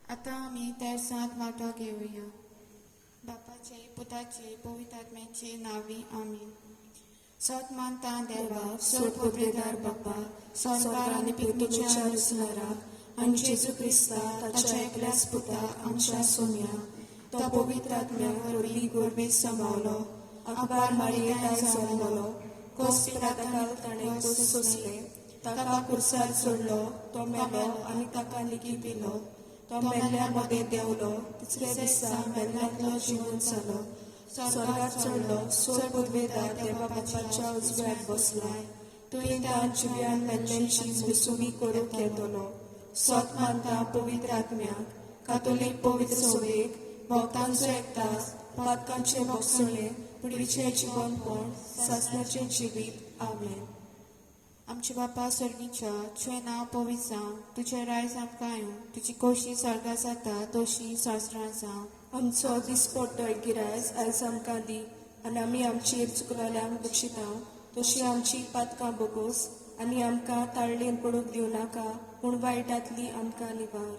आता आम्ही त्या सात वाटो घेऊया. बापाचे, पुताचे, पवित्र आत्म्याचे नावी आमीन. सत मानता देवा, सत पदवेदार बापा, स्वर्गार आनी पृथ्वीच्या रचणारा, आनी जेजू क्रिस्ता ताच्या एकल्याच पुताक आमच्या सोम्या, तो पवित्र आत्म्याक वरवी गोरबेत सांबावलो, अखबार मारयेंत जल्मलो, कोस पिलाताकाल ताणें कोस सोंसले, ताका कुर्सार चडलो, तो मेलो आनी ताका लेगीत दिलो, तो मेल्ल्या मदें देंवलो, तिसऱ्या दिसा मेल्ल्यांतलो जिवंत जालो, स्वर्गात चडलो, सत पदवेदार देवा बापाच्या उजव्यार बसलाय, थंय तां जिव्यान मेल्ल्यांची मिसुबी करूंक येतलो. सत मानता पवित्र आत्म्याक, कातोलीक पवित्र सभेक, भक्तांचो एकतास, पातकांचे मोगसणे, पुडीचें जिवनपण, सासणाचें जिवीत. आमेन. आमचे बापा स्वर्गीच्या, तुझें नांव पवित्र जावं, तुजें रायज आमकां येवं, तुजी खोशी स्वर्गा जाता तशी सासरां जावं. आमचो दिसपट्टो गिरायज आयज आमकां दी, आनी आमी आमचेर चुकलोल्यांक बक्षिता, तशी आमची पातकां बोगोस, आनी आमकां ताळणेन पडूंक दिवं नाका, पूण वायटांतली आमकां निवार.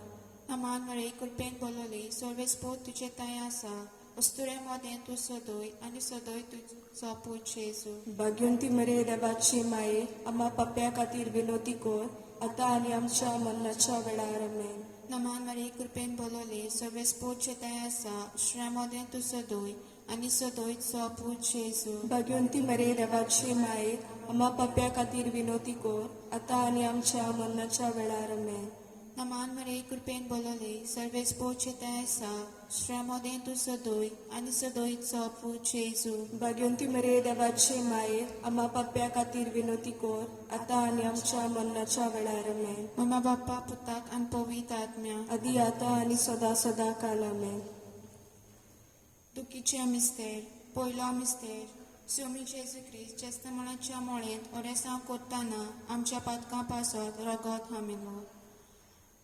आमान मरे कृपेन बोलोले, सर्वेस पोत तुजे ताय आसा, वस्तुरे मोदें तूं सदोय, आनी सदोय तुजो पूत जेजू. भाग्यवंती मरे देवाची माये, आम्हा पाप्या खातीर विनोती कोर, आतां आनी आमच्या मरणाच्या वेळार. आमेन. नमान मरे कृपेन बोलोले, सर्वेस पोत जे ताय आसा, वस्तुरे मोदें तूं सदोय, आनी सदोय तुजो पूत जेजू. भाग्यवंती मरे देवाची माये, आम्हा पाप्या खातीर विनोती कोर, आतां आनी आमच्या मरणाच्या वेळार. आमेन. नमान मरे कृपेन बोलोले, सर्वेस पोत जे ताय आसा, वस्तुरे मोदें तूं सदोय, आनी सदोय तुजो पूत जेजू. भाग्यवंती मरे देवाची माये, आम्हा पाप्या खातीर विनोती कोर, आतां आनी आमच्या मरणाच्या वेळार. आमेन. ममा बाप्पा पुताक आनी पवित्र आत्म्या, आदी आतां आनी सदा सदा काल. आमेन. दुखीचे मिस्तेर. पयलो मिस्तेर. स्वामी जेजू क्रिस्त चेस्तमणाच्या मोळेंत ओरेसांव करतना आमच्या पातकां पासत रगत हामिलो.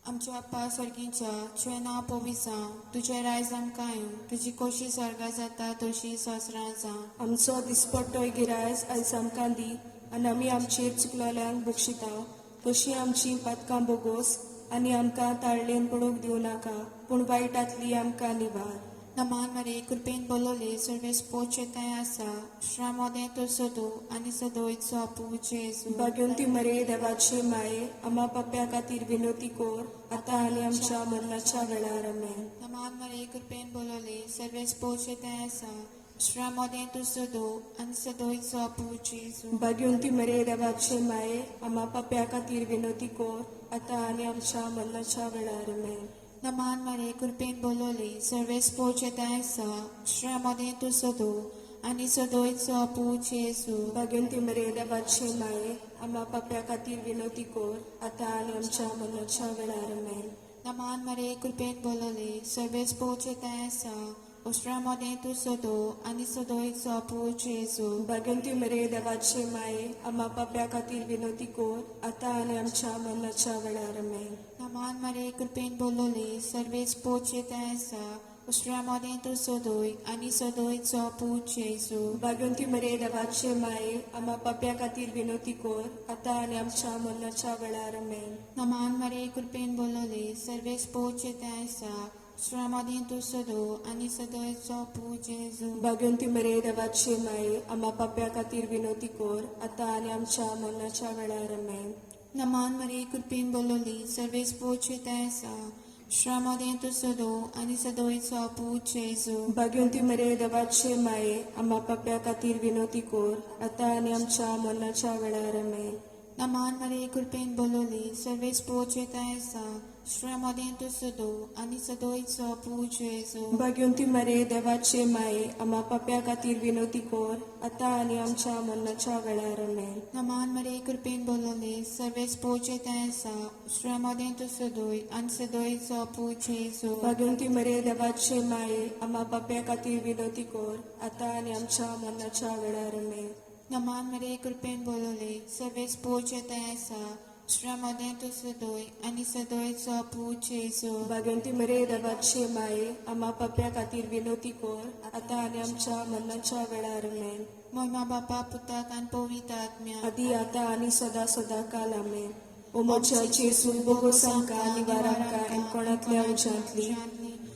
आमच्या बाप्पा स्वर्गीच्या, तुझें नांव पवित्र जावं, तुजें रायज आमकां येवं, तुजी खोशी स्वर्गा जाता तशी सासरां जावं. आमचो दिसपट्टो गिरायज आयज आमकां दी, आनी आमी आमचेर चुकलोल्यांक बक्षिता, तशी आमची पातकां बोगोस, आनी आमकां ताळणेन पडूंक दिवं नाका, पूण वायटांतली आमकां निवार. नमान मरे कृपेन बोलोले, सर्वेस पोत जे ताय आसा, वस्तुरा मोदें तूं सदो, आनी सदोय तुजो पूत जेजू. भाग्यवंती मरे देवाची माये, आम्हा पाप्या खातीर विनोती कोर, आतां आनी आमच्या मरणाच्या वेळार. आमेन. नमान मरे कृपेन बोलोले, सर्वेस पोत जे ताय आसा, वस्तुरा मोदें तूं सदो, आनी सदोय तुजो पूत जेजू. भाग्यवंती मरे देवाची माये, आम्हा पाप्या खातीर विनोती कोर, आतां आनी आमच्या मरणाच्या वेळार. आमेन. नमान मरे कृपेन बोलोले, सर्वेस पोत जे ताय आसा, वस्तुरा मोदें तूं सदो, आनी सदोय तुजो पूत जेजू. भाग्यवंती मरे देवाची माये, आम्हा पाप्या खातीर विनोती कोर, आतां आनी आमच्या मरणाच्या वेळार. आमेन. नमान मरे कृपेन बोलोले, सर्वेस पोत जे ताय आसा, वस्तुरा मोदें तूं सदो, आनी सदोय तुजो पूत जेजू. भाग्यवंती मरे देवाची माये, आम्हा पाप्या खातीर विनोती कोर, आतां आनी आमच्या मरणाच्या वेळार. आमेन. नमान मरे कृपेन बोलोले, सर्वेस पोत जे ताय आसा, वस्तुरा मोदें तूं सदोय, आनी सदोय तुजो पूत जेजू. भाग्यवंती मरे देवाची माये, आम्हा पाप्या खातीर विनोती कोर, आतां आनी आमच्या मरणाच्या वेळार. आमेन. नमान मरे कृपेन बोलोले, सर्वेस पोत जे ताय आसा, वस्तुरा मोदें तूं सदो, आनी सदोय तुजो पूत जेजू. भाग्यवंती मरे देवाची माये, आम्हा पाप्या खातीर विनोती कोर, आतां आनी आमच्या मरणाच्या वेळार. आमेन. नमान मरे कृपेन बोलोले, सर्वेस पोत जे ताय आसा, वस्तुरा मोदें तूं सदो, आनी सदोय तुजो पूत जेजू. भाग्यवंती मरे देवाची माये, आम्हा पाप्या खातीर विनोती कोर, आतां आनी आमच्या मरणाच्या वेळार. आमेन. नमान मरे कृपेन बोलोले, सर्वेस पोत जे ताय आसा, वस्तुरा मोदें तूं सदो, आनी सदोय तुजो पूत जेजू. भाग्यवंती मरे देवाची माये, आम्हा पाप्या खातीर विनोती कोर, आतां आनी आमच्या मरणाच्या वेळार. आमेन. नमान मरे कृपेन बोलोले, सर्वेस पोत जे ताय आसा, वस्तुरा मोदें तूं सदोय, आनी सदोय तुजो पूत जेजू. भाग्यवंती मरे देवाची माये, आम्हा पाप्या खातीर विनोती कोर, आतां आनी आमच्या मरणाच्या वेळार. आमेन. नमान मरे कृपेन बोलोले, सर्वेस पोत जे ताय आसा, वस्तुरा मोदें तूं सदोय, आनी सदोय तुजो पूत जेजू. भाग्यवंती मरे देवाची माये, आम्हा पाप्या खातीर विनोती कोर, आतां आनी आमच्या मरणाच्या वेळार. आमेन. महिमा बापा पुताक आनी पवित्र आत्म्या, आदी आतां आनी सदा सदा काल. आमेन. O mocha Jesu bogo sangka ni barangka en कोणातल्या उज्यांतली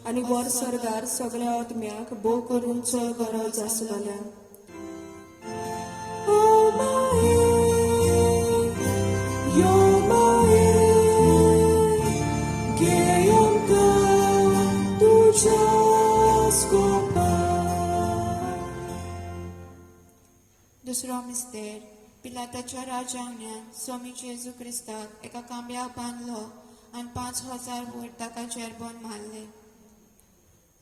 आनी वर सर्गार सगळ्या आत्म्याक भोव करून चड गरज आसलोल्या. ओ माये, यो माये, घे आमकां तुज्या स्कोपार. दुसरो मिस्तेर पिलाताच्या राजांगण्यान स्वामी जेजू क्रिस्ताक एका कांब्याक बांदलो आनी 5,000 वयर ताका जेरबोन मारले.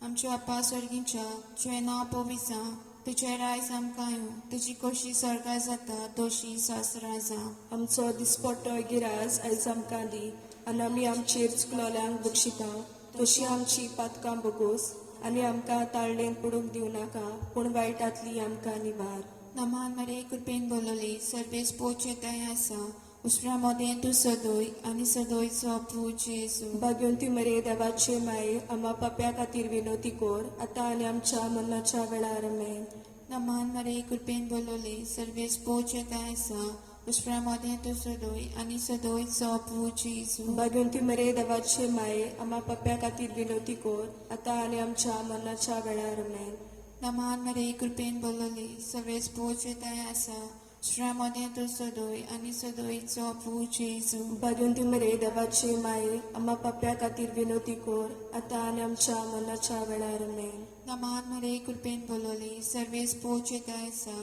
आमच्या अप्पा सर्गीच्या तुवें नांव पवित्र जावं, तुजें रायज आमकां येवं, तुजी खोशी स्वर्गा जाता तशी सासरा जावं. आमचो दिसपट्टो गिराज आयज आमकां दी आनी आमी आमचेर चुकलोल्यांक बक्षिता तशी आमची पातकां बोगोस आनी आमकां ताळणेन पडूंक दिवं नाका पूण वायटांतली आमकां निवार. नमान मरे कृपेन बोलोली सर्वेस पोचेताय आसा उसरा मोदें तूं सदोय आनी सदोयचो पू जेजू. भाग्यवंती मरे देवाचे माये आम्हा पाप्या खातीर विनोती कोर आतां आनी आमच्या मरणाच्या वेळार आमेन. नमान मरे कृपेन बोलोली सर्वेस पोचेताय आसा उसरा मोदें तूं सदोय आनी सदोयचो पू जेजू. भाग्यवंती मरे देवाचे माये आम्हा पाप्या खातीर विनोती कोर आतां आनी आमच्या मरणाच्या वेळार आमेन. नमान मरे कृपेन बोलोली सर्वेस पोचेताय आसा उसरा मोदें तूं सदोय आनी सदोयचो पू जेजू. भाग्यवंती मरे देवाचे माये आम्हा पाप्या खातीर विनोती कोर आतां आनी आमच्या मरणाच्या वेळार आमेन. नमान मरे कृपेन बोलोली सर्वेस पोचेताय आसा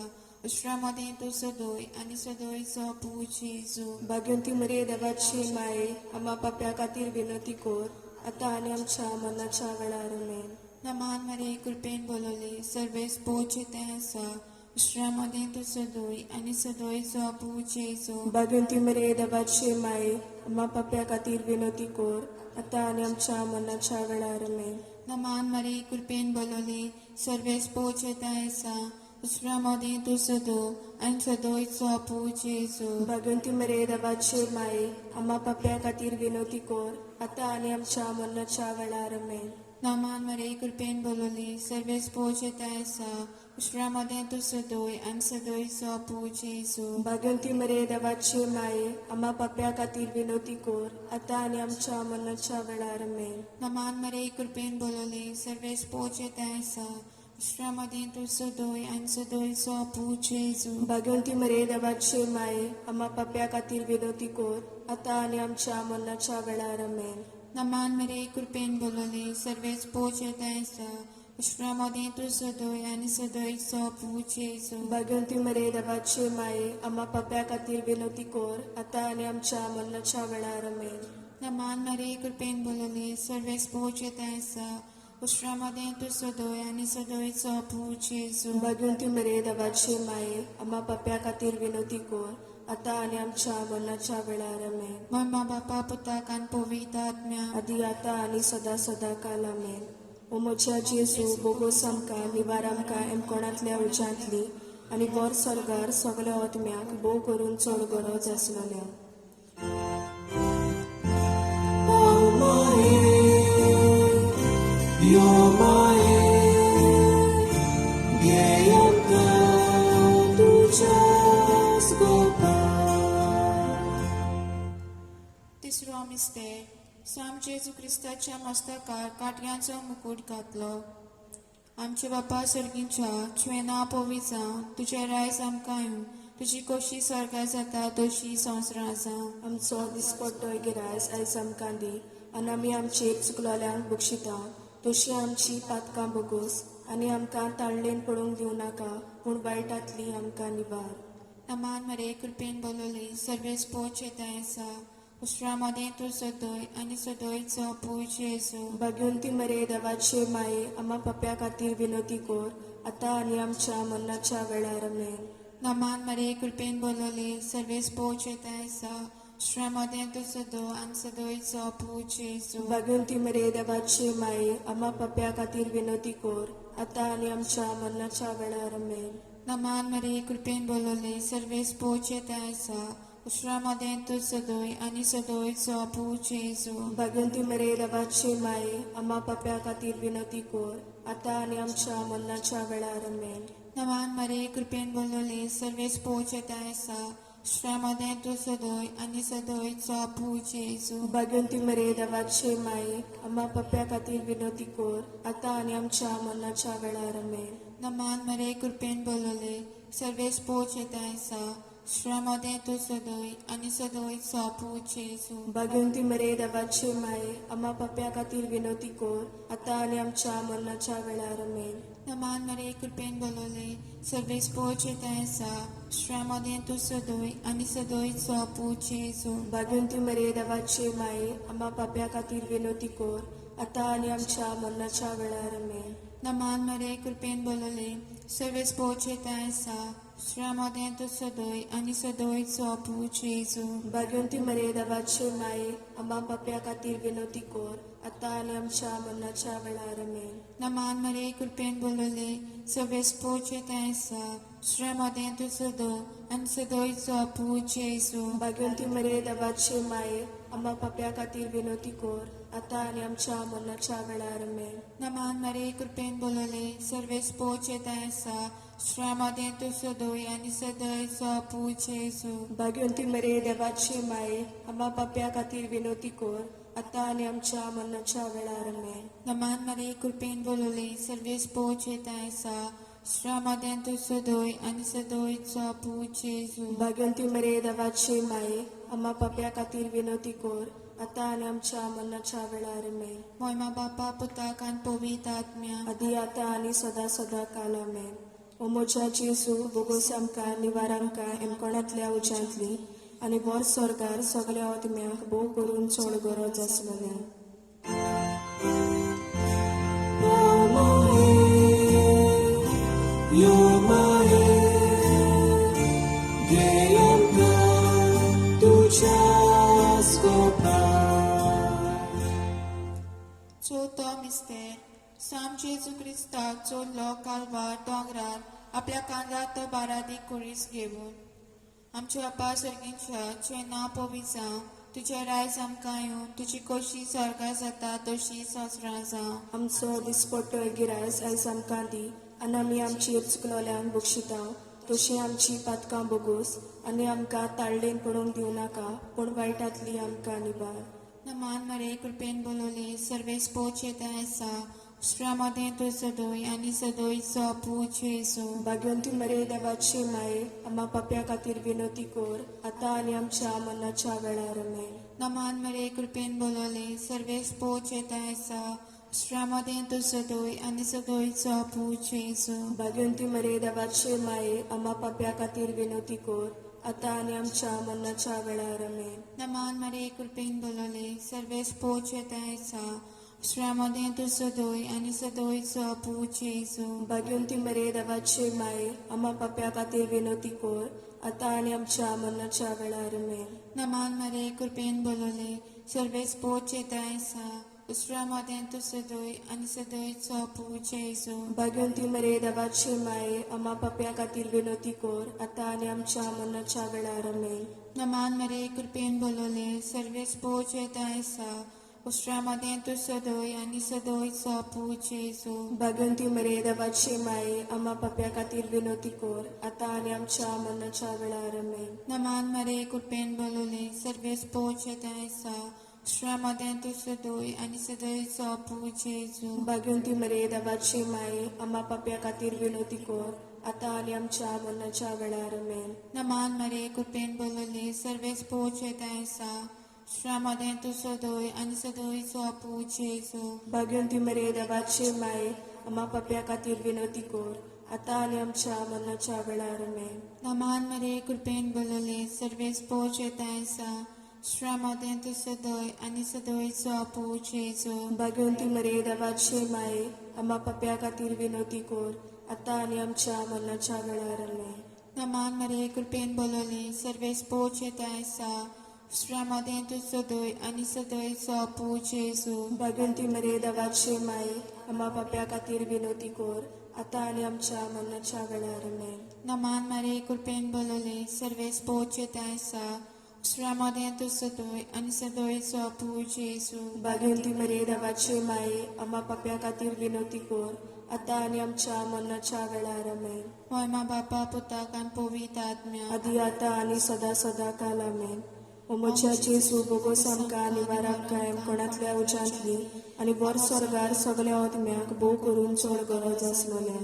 उसरा मोदें तूं सदोय आनी सदोयचो पू जेजू. भाग्यवंती मरे देवाचे माये आम्हा पाप्या खातीर विनोती कोर आतां आनी आमच्या मरणाच्या वेळार आमेन. नमान मरे कृपेन बोलोली सर्वेस पोचेताय आसा उसरा मोदें तूं सदोय आनी सदोयचो पू जेजू. भाग्यवंती मरे देवाचे माये आम्हा पाप्या खातीर विनोती कोर आतां आनी आमच्या मरणाच्या वेळार आमेन. नमान मरे कृपेन बोलोली सर्वेस पोचेताय आसा उसरा मोदें तूं सदो आनी सदोयचो पू जेजू. भाग्यवंती मरे देवाचे माये आम्हा पाप्या खातीर विनोती कोर आतां आनी आमच्या मरणाच्या वेळार आमेन. नमान मरे कृपेन बोलोली सर्वेस पोचेताय आसा उसरा मोदें तूं सदोय आनी सदोयचो पू जेजू. भाग्यवंती मरे देवाचे माये आम्हा पाप्या खातीर विनोती कोर आतां आनी आमच्या मरणाच्या वेळार आमेन. नमान मरे कृपेन बोलोली सर्वेस पोचेताय आसा उसरा मोदें तूं सदोय आनी सदोयचो पू जेजू. भाग्यवंती मरे देवाचे माये आम्हा पाप्या खातीर विनोती कोर आतां आनी आमच्या मरणाच्या वेळार आमेन. नमान मरे कृपेन बोलोली सर्वेस पोचेताय आसा उसरा मोदें तूं सदोय आनी सदोयचो पू जेजू. भाग्यवंती मरे देवाचे माये आम्हा पाप्या खातीर विनोती कोर आतां आनी आमच्या मरणाच्या वेळार आमेन. नमान मरे कृपेन बोलोली सर्वेस पोचेताय आसा उसरा मोदें तूं सदोय आनी सदोयचो पू जेजू. भाग्यवंती मरे देवाचे माये आम्हा पाप्या खातीर विनोती कोर आतां आनी आमच्या मरणाच्या वेळार आमेन. महिमा बापा पुताक आनी पवित्र आत्म्या आदी आतां आनी सदां सदां काल आमेन. ओ म्हज्या जेजू बोगोस आमकां निवार आमकां एमकोणांतल्या उज्यांतली आनी वर सर्गार सगळ्या आत्म्याक भोव करून चड गरज आसलोल्या. ओ माये, यो माये, घे आमकां तुज्या स्कोपार. तिसरो मिस्तेर स्वाम जेजू क्रिस्ताच्या मस्तकार काटयांचो मुकुट घातलो. आमचे बापा सर्गीच्या तुवें नांव पवित्र जावं, तुजें रायज आमकां येवं, तुजी खोशी स्वर्गा जाता तशी संवसारा जावं. आमचो दिसपट्टो गिरायज आयज आमकां दी आनी आमी आमचेर चुकलोल्यांक बक्षिता तशी आमची पातकां बोगोस आनी आमकां ताळणेन पडूंक दिवं नाका पूण वायटांतली आमकां निवार. नमान मरे कृपेन बोलोली सर्वेस पोचेताय आसा उसरा मोदें तूं सदोय आनी सदोयचो पू जेजू. भाग्यवंती मरे देवाचे माये आम्हा पाप्या खातीर विनोती कोर आतां आनी आमच्या मरणाच्या वेळार आमेन. नमान मरे कृपेन बोलोली सर्वेस पोचेताय आसा उसरा मोदें तूं सदो आनी सदोयचो पू जेजू. भाग्यवंती मरे देवाचे माये आम्हा पाप्या खातीर विनोती कोर आतां आनी आमच्या मरणाच्या वेळार आमेन. नमान मरे कृपेन बोलोली सर्वेस पोचेताय आसा उसरा मोदें तूं सदोय आनी सदोयचो पू जेजू. भाग्यवंती मरे देवाचे माये आम्हा पाप्या खातीर विनोती कोर आतां आनी आमच्या मरणाच्या वेळार आमेन. नमान मरे कृपेन बोलोली सर्वेस पोचेताय आसा श्रमदें तू सदोय आनी सदोय चोपू जेजू भाग्यवंती मरे देवाचे माये आम्हा पाप्या खातीर विनोदी कोर आता आनी आमच्या मरणाच्या वेळार आमेन. नमान मरे कृपेन बोलोले सर्वेस पोच येता ऐसा श्रमदें तू सदोय आनी सदोय चोपू जेजू भाग्यवंती मरे देवाचे माये आम्हा पाप्या खातीर विनोदी कोर आता आनी आमच्या मरणाच्या वेळार आमेन. नमान मरे कृपेन बोलोले सर्वेस पोच येता ऐसा श्रमदें तू सदोय आनी सदोय चोपू जेजू भाग्यवंती मरे देवाचे माये आम्हा पाप्या खातीर विनोदी कोर आता आनी आमच्या मरणाच्या वेळार आमेन. नमान मरे कृपेन बोलोले सर्वेस पोच येता ऐसा श्रमदें तू सदोय आनी सदोय चोपू जेजू भाग्यवंती मरे देवाचे माये आम्हा पाप्या खातीर विनोदी कोर आता आनी आमच्या मरणाच्या वेळार आमेन. नमान मरे कृपेन बोलोले सर्वेस पोच येता ऐसा श्रमदें तू सदोय आनी सदोय चोपू जेजू भाग्यवंती मरे देवाचे माये आम्हा पाप्या खातीर विनोदी कोर आता आनी आमच्या मरणाच्या वेळार आमेन. नमान मरे कृपेन बोलोले सर्वेस पोच येता ऐसा श्रमदें तू सदोय आनी सदोय चोपू जेजू भाग्यवंती मरे देवाचे माये आम्हा पाप्या खातीर विनोदी कोर आता आनी आमच्या मरणाच्या वेळार आमेन. नमान मरे कृपेन बोलोले सर्वेस पोच येता ऐसा श्रमदें तू सदोय आनी सदोय चोपू जेजू भाग्यवंती मरे देवाचे माये आम्हा पाप्या खातीर विनोदी कोर आता आनी आमच्या मरणाच्या वेळार आमेन. मोयमा बापा पुताक आनी पवित्र आत्म्या आदी आता आनी सदा सदा काल आमेन. ओ म्हज्या जेजू बोगोस आमकां निवार आमकां एमकोणांतल्या उज्यांतली आनी वर स्वर्गार सगल्या आत्म्यांक भोव करून चड गरज आसलेल्या. चवथो मिस्तेर साम जेजू क्रिस्ताक चोरलो कालवार दोंगरार आपल्या कांदात तो बारादीक कुळीस घेवन आमचे बापा सर्गींच्या तुवें नांव पवित्र जावं तुजें रायज आमकां येवन तुजी कशी स्वर्गा जाता तशी संवसारां जावं. आमचो दिसपट्टो गिरायज आयज आमकां दी आनी आमी आमची चुकलोल्यांक बक्षितांव तशी आमची पातकां बोगूस आनी आमकां ताळ्ळेन पडूंक दिवं नाका पूण वायटांतली आमकां निबार. नमान मरे कृपेन बोलोले सर्वेस पोच येता ऐसा श्रमदें तू सदोय आनी सदोय चोपू जेजू भाग्यवंती मरे देवाचे माये आम्हा पाप्या खातीर विनोदी कोर आता आनी आमच्या मरणाच्या वेळार आमेन. नमान मरे कृपेन बोलोले सर्वेस पोच येता ऐसा श्रमदें तू सदोय आनी सदोय चोपू जेजू भाग्यवंती मरे देवाचे माये आम्हा पाप्या खातीर विनोदी कोर आता आनी आमच्या मरणाच्या वेळार आमेन. नमान मरे कृपेन बोलोले सर्वेस पोच येता ऐसा श्रमदें तू सदोय आनी सदोय चोपू जेजू भाग्यवंती मरे देवाचे माये आम्हा पाप्या खातीर विनोदी कोर आता आनी आमच्या मरणाच्या वेळार आमेन. नमान मरे कृपेन बोलोले सर्वेस पोच येता ऐसा श्रमदें तू सदोय आनी सदोय चोपू जेजू भाग्यवंती मरे देवाचे माये आम्हा पाप्या खातीर विनोदी कोर आता आनी आमच्या मरणाच्या वेळार आमेन. नमान मरे कृपेन बोलोले सर्वेस पोच येता ऐसा श्रमदें तू सदोय आनी सदोय चोपू जेजू भाग्यवंती मरे देवाचे माये आम्हा पाप्या खातीर विनोदी कोर आता आनी आमच्या मरणाच्या वेळार आमेन. नमान मरे कृपेन बोलोले सर्वेस पोच येता ऐसा श्रमदें तू सदोय आनी सदोय चोपू जेजू भाग्यवंती मरे देवाचे माये आम्हा पाप्या खातीर विनोदी कोर आता आनी आमच्या मरणाच्या वेळार आमेन. नमान मरे कृपेन बोलोले सर्वेस पोच येता ऐसा श्रमदें तू सदोय आनी सदोय चोपू जेजू भाग्यवंती मरे देवाचे माये आम्हा पाप्या खातीर विनोदी कोर आता आनी आमच्या मरणाच्या वेळार आमेन. नमान मरे कृपेन बोलोले सर्वेस पोच येता ऐसा श्रमदें तू सदोय आनी सदोय चोपू जेजू भाग्यवंती मरे देवाचे माये आम्हा पाप्या खातीर विनोदी कोर आता आनी आमच्या मरणाच्या वेळार आमेन. नमान मरे कृपेन बोलोले सर्वेस पोच येता ऐसा श्रमदें तू सदोय आनी सदोय चोपू जेजू भाग्यवंती मरे देवाचे माये आम्हा पाप्या खातीर विनोदी कोर आता आनी आमच्या मरणाच्या वेळार आमेन. नमान मरे कृपेन बोलोले सर्वेस पोच येता ऐसा श्रामोदय तू सदोय आनी सदोयचो पूज जेजू भाग्यवंती मरे देवाचे माये आम्हा पाप्या खातीर विनवती कोर आता आनी आमच्या मरणाच्या वेळार आमेन. मोयमा बापा पुताक आनी पवित्र आत्म्या आदी आता आनी सदा सदा काल आमेन. ओ म्हज्या जेजू बोगोस आमकां निवाराक कायम कोणातल्या उज्यांतली आनी वर स्वर्गार सगल्या आत्म्याक भोव करून चड गरज आसलोल्या.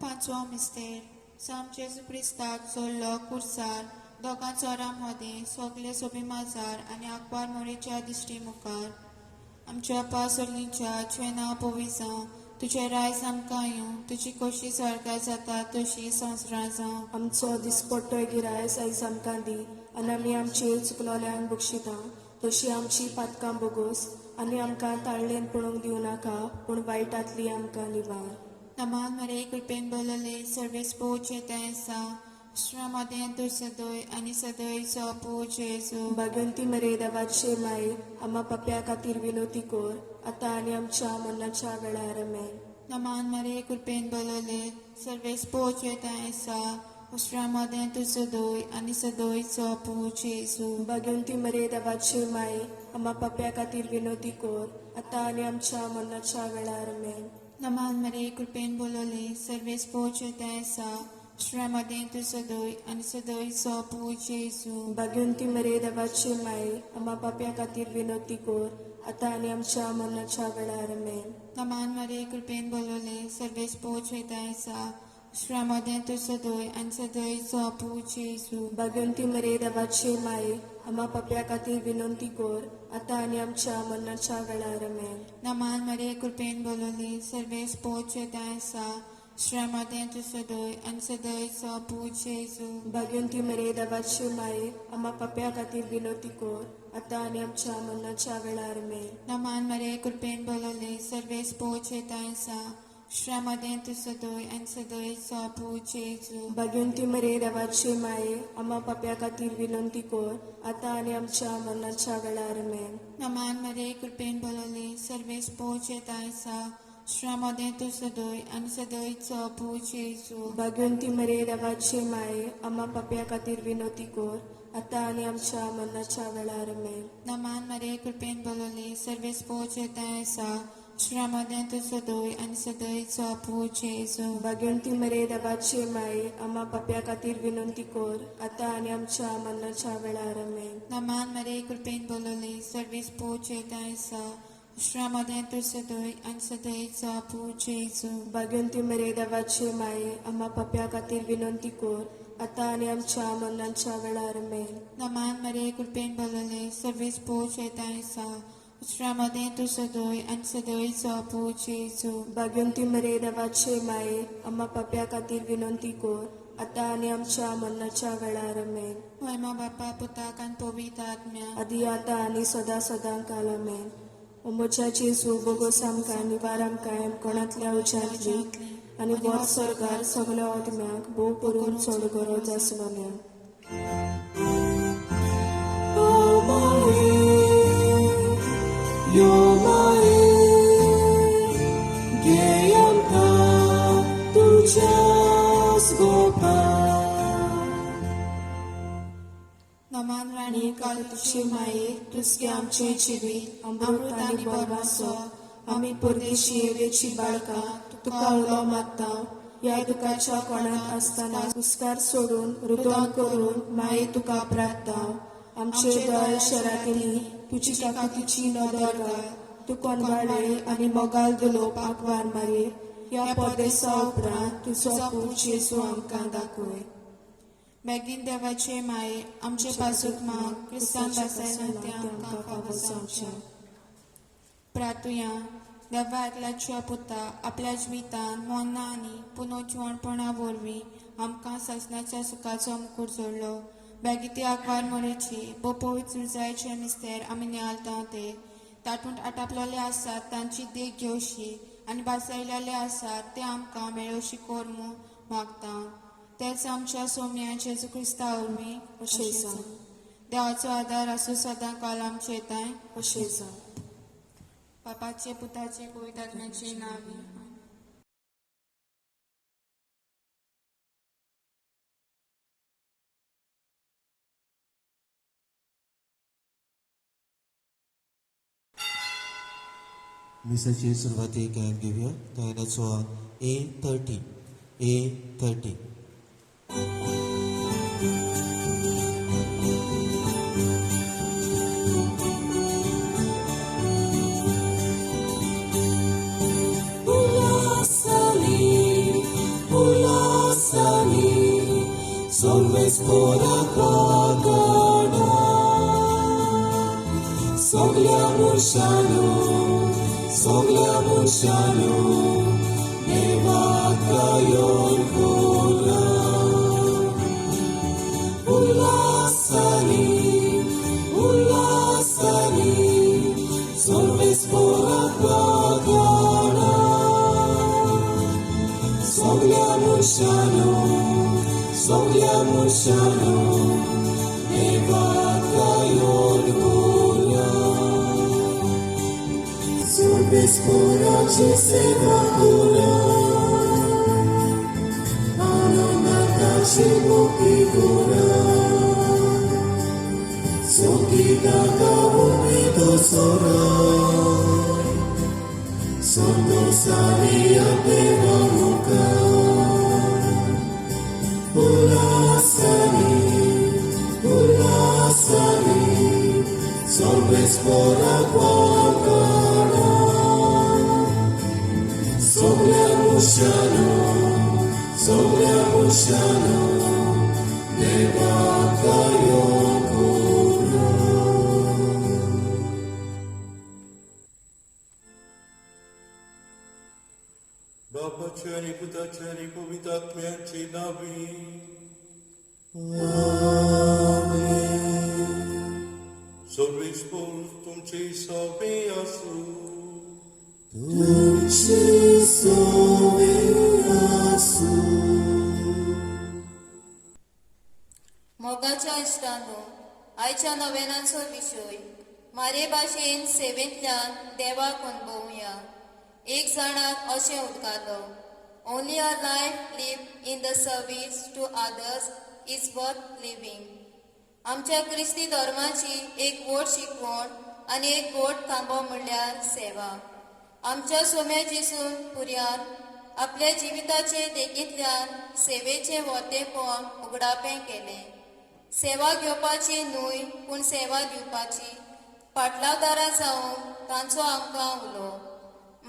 पांचवो मिस्तेर साम जेजू क्रिस्ताक जोडलो कुर्सार दोगां चोरां मदें सगले सोबी माजार आनी आकबार मोरेच्या दिश्टी मुखार आमच्या पासोलींच्या तुवें नांव पवी जावं तुजें रायज आमकां येवं तुजी कशी स्वर्गा जाता तशी संवसारां जावं. आमचो दिसपट्टोय गिरायस आयज आमकां दी आनी आमी आमचेर चुकलोल्यांक बक्षिता तशी आमची पातकां बोगोस आनी आमकां ताळ्ळेन पडूंक दिवं नाका पूण वायटांतली आमकां निवार. नमान मरे कृपेन बोलले सर्वेस पोचे तेंसा श्रमोदय तू सदोय आनी सदोयचो पूज जेजू भाग्यवंती मरे देवाचे माये आम्हा पाप्या खातीर विनवती कोर आता आनी आमच्या मरणाच्या वेळार आमेन. नमान मरे कृपेन बोलले सर्वेस पोचे तेंसा श्रमोदय तू सदोय आनी सदोयचो पूज जेजू भाग्यवंती मरे देवाचे माये आम्हा पाप्या खातीर विनवती कोर आता आनी आमच्या मरणाच्या वेळार आमेन. नमान मरे कृपेन बोलले सर्वेस पोचे तेंसा श्रमोदय तू सदोय आनी सदोयचो पूज जेजू भाग्यवंती मरे देवाचे माये आम्हा पाप्या खातीर विनवती कोर आता आनी आमच्या मरणाच्या वेळार आमेन. नमान मरे कृपेन बोलले सर्वेस पोचे तेंसा श्रमोदय तू सदोय आनी सदोयचो पूज जेजू भाग्यवंती मरे देवाचे माये आम्हा पाप्या खातीर विनवती कोर आता आनी आमच्या मरणाच्या वेळार आमेन. नमान मरे कृपेन बोलले सर्वेस पोचे तेंसा श्रमोदय तू सदोय आनी सदोयचो पूज जेजू भाग्यवंती मरे देवाचे माये आम्हा पाप्या खातीर विनवती कोर आता आनी आमच्या मरणाच्या वेळार आमेन. नमान मरे कृपेन बोलले सर्वेस पोचे तेंसा श्रमोदय तू सदोय आनी सदोयचो पूज जेजू भाग्यवंती मरे देवाचे माये आम्हा पाप्या खातीर विनवती कोर आता आनी आमच्या मरणाच्या वेळार आमेन. नमान मरे कृपेन बोलले सर्वेस पोचे तेंसा श्रमोदय तू सदोय आनी सदोयचो पूज जेजू भाग्यवंती मरे देवाचे माये आम्हा पाप्या खातीर विनवती कोर आता आनी आमच्या मरणाच्या वेळार आमेन. नमान मरे कृपेन बोलले सर्वेस पोचे तेंसा श्रमोदय तू सदोय आनी सदोयचो पूज जेजू भाग्यवंती मरे देवाचे माये आम्हा पाप्या खातीर विनवती कोर आता आनी आमच्या मरणाच्या वेळार आमेन. नमान मरे कृपेन बोलले सर्वेस पोचे तेंसा श्रमोदय तू सदोय आनी सदोयचो पूज जेजू भाग्यवंती मरे देवाचे माये आम्हा पाप्या खातीर विनवती कोर आता आनी आमच्या मरणाच्या वेळार आमेन. नमान मरे कृपेन बोलले सर्वेस पोचे तेंसा श्रमोदय तू सदोय आनी सदोयचो पूज जेजू भाग्यवंती मरे देवाचे माये आम्हा पाप्या खातीर विनवती कोर आता आनी आमच्या मरणाच्या वेळार आमेन. मोयमा बापा पुताक आनी पवित्र आत्म्या आदी आता आनी सदा सदां काल आमेन. ओ म्हज्या जेजू बोगोस आमकां निवार आमकां कोणातल्या उज्यांतली आनी वर स्वर्गार सगल्या आत्म्याक भोव करून चड गरज आसलोल्या. नमान राणी कालची माये तुसके आमचे जिवीत अमृत आनी बरवासो आमी परदेशी येवेची बाळकां तुका उलो मागता. ह्या दुखाच्या कोणाक आसतना हुस्कार सोडून रुदन करून माये तुका प्रार्थना. आमचे दोळ शरातिनी तुजी ताकदीची नदर घाल. तू कोनवाळे आनी मोगाल दुलोवपाक वार मारीर. ह्या परदेसा उपरांत तुजो पूज जेजू आमकां दाखय. बेगीन देवाचे माये आमचे पासूक माग क्रिस्तान बासायन ते आमकां फावो जावचें. प्रार्थुया देवा एकल्याच्या पुता आपल्या जिवितान मोन्ना आनी पुनोजवणपणा वरवीं आमकां ससनाच्या सुखाचो मुकूट जोडलो. बेगिती आकवार मोरेची बो पवित्र जायचे मिस्तेर आमी नियाळटा ते तातूंत आटापलेले आसात तांची देख घेवशी आनी बासायलेले आसात ते आमकां मेळोवशी कोरमू मागता. तेच आमच्या सोम्या जेजू क्रिस्ता वरवीं अशें सांग. देवाचो आदार आसूं सदां काल आमचे येताय अशें जावं. बापाचे पुताचे पवित्र आत्म्याचे नावी मिसाची सुरवातेक गायन घेवया. गायनाचो A30. A30. Solves por agora, sogliamos shalom, neva kayon kula. Ulasani, solves por agora, sogliamos shalom, neva kayon kula. Solves por oggi sevakura, anonakashi mukikura. Sokita kaumito sora, sondo sari ateva muka. Ulasani, solves por agora, sogliamos shalom, neva kayon kula. बापाचे आणि पुताचे आणि पवित्र आत्म्याची नावी सर्वेस्पोर तुमची सवे असू. मोगाच्या इश्टांनो, आयच्या नव्यानाचो विशय मारे भाशेन सेवेंतल्यान देवाक अनुभवया. एक जाणाक अशें उदकालो, only a life lived in the service to others is worth living. आमच्या क्रिस्ती धर्माची एक व्हड शिकवण आनी एक व्हड खांबो म्हणल्यार सेवा. आमच्या सोम्या जेसून पुर्यान आपल्या जिविताचे देगेंतल्यान सेवेचें वतेपण उगडापें केलें. सेवा घेवपाची न्हय पूण सेवा दिवपाची, फाटलादारां जावन तांचो आमकां उलो.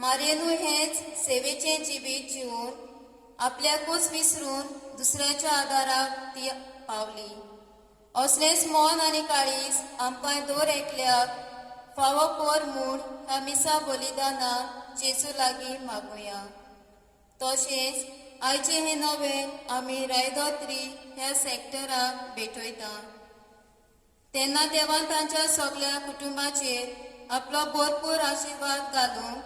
मारेनू हेंच सेवेचें जिवीत जिवन आपल्याकूच विसरून दुसऱ्याच्या आदाराक ती पावली. असलेंच मोन आनी काळीज आमकां दर एकल्याक फावो पोर म्हूण ह्या मिसा बलिदानान जेजू लागीं मागुया. तशेंच आयचे हे नवें आमी रायदोत्री ह्या सॅक्टराक भेटयता तेन्ना देवान तांच्या सगळ्या कुटुंबाचेर आपलो भरपूर आशिर्वाद घालूंक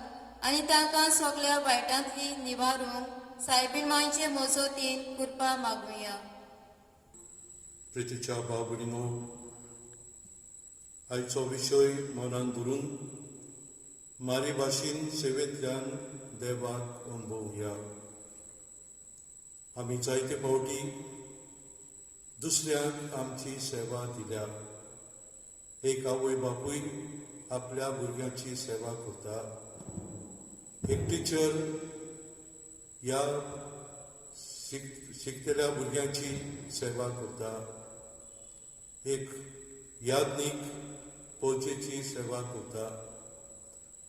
आनी तांकां सगळ्या वायटांतली निवारूंक सायबीण मांयचे मजतीन कृपा मागुया. प्रितीच्या भाव भयणीनो, आयचो विशय मनान धरून मारी भाशेन सेवेंतल्यान देवाक अनुभवया. आमी जायते फावटी दुसऱ्यांक आमची सेवा दिल्या. एक आवय बापूय आपल्या भुरग्यांची सेवा करता. एक टिचर ह्या शिकतल्या भुरग्यांची सेवा करता. एक याज्ञीक फौजेची सेवा करता.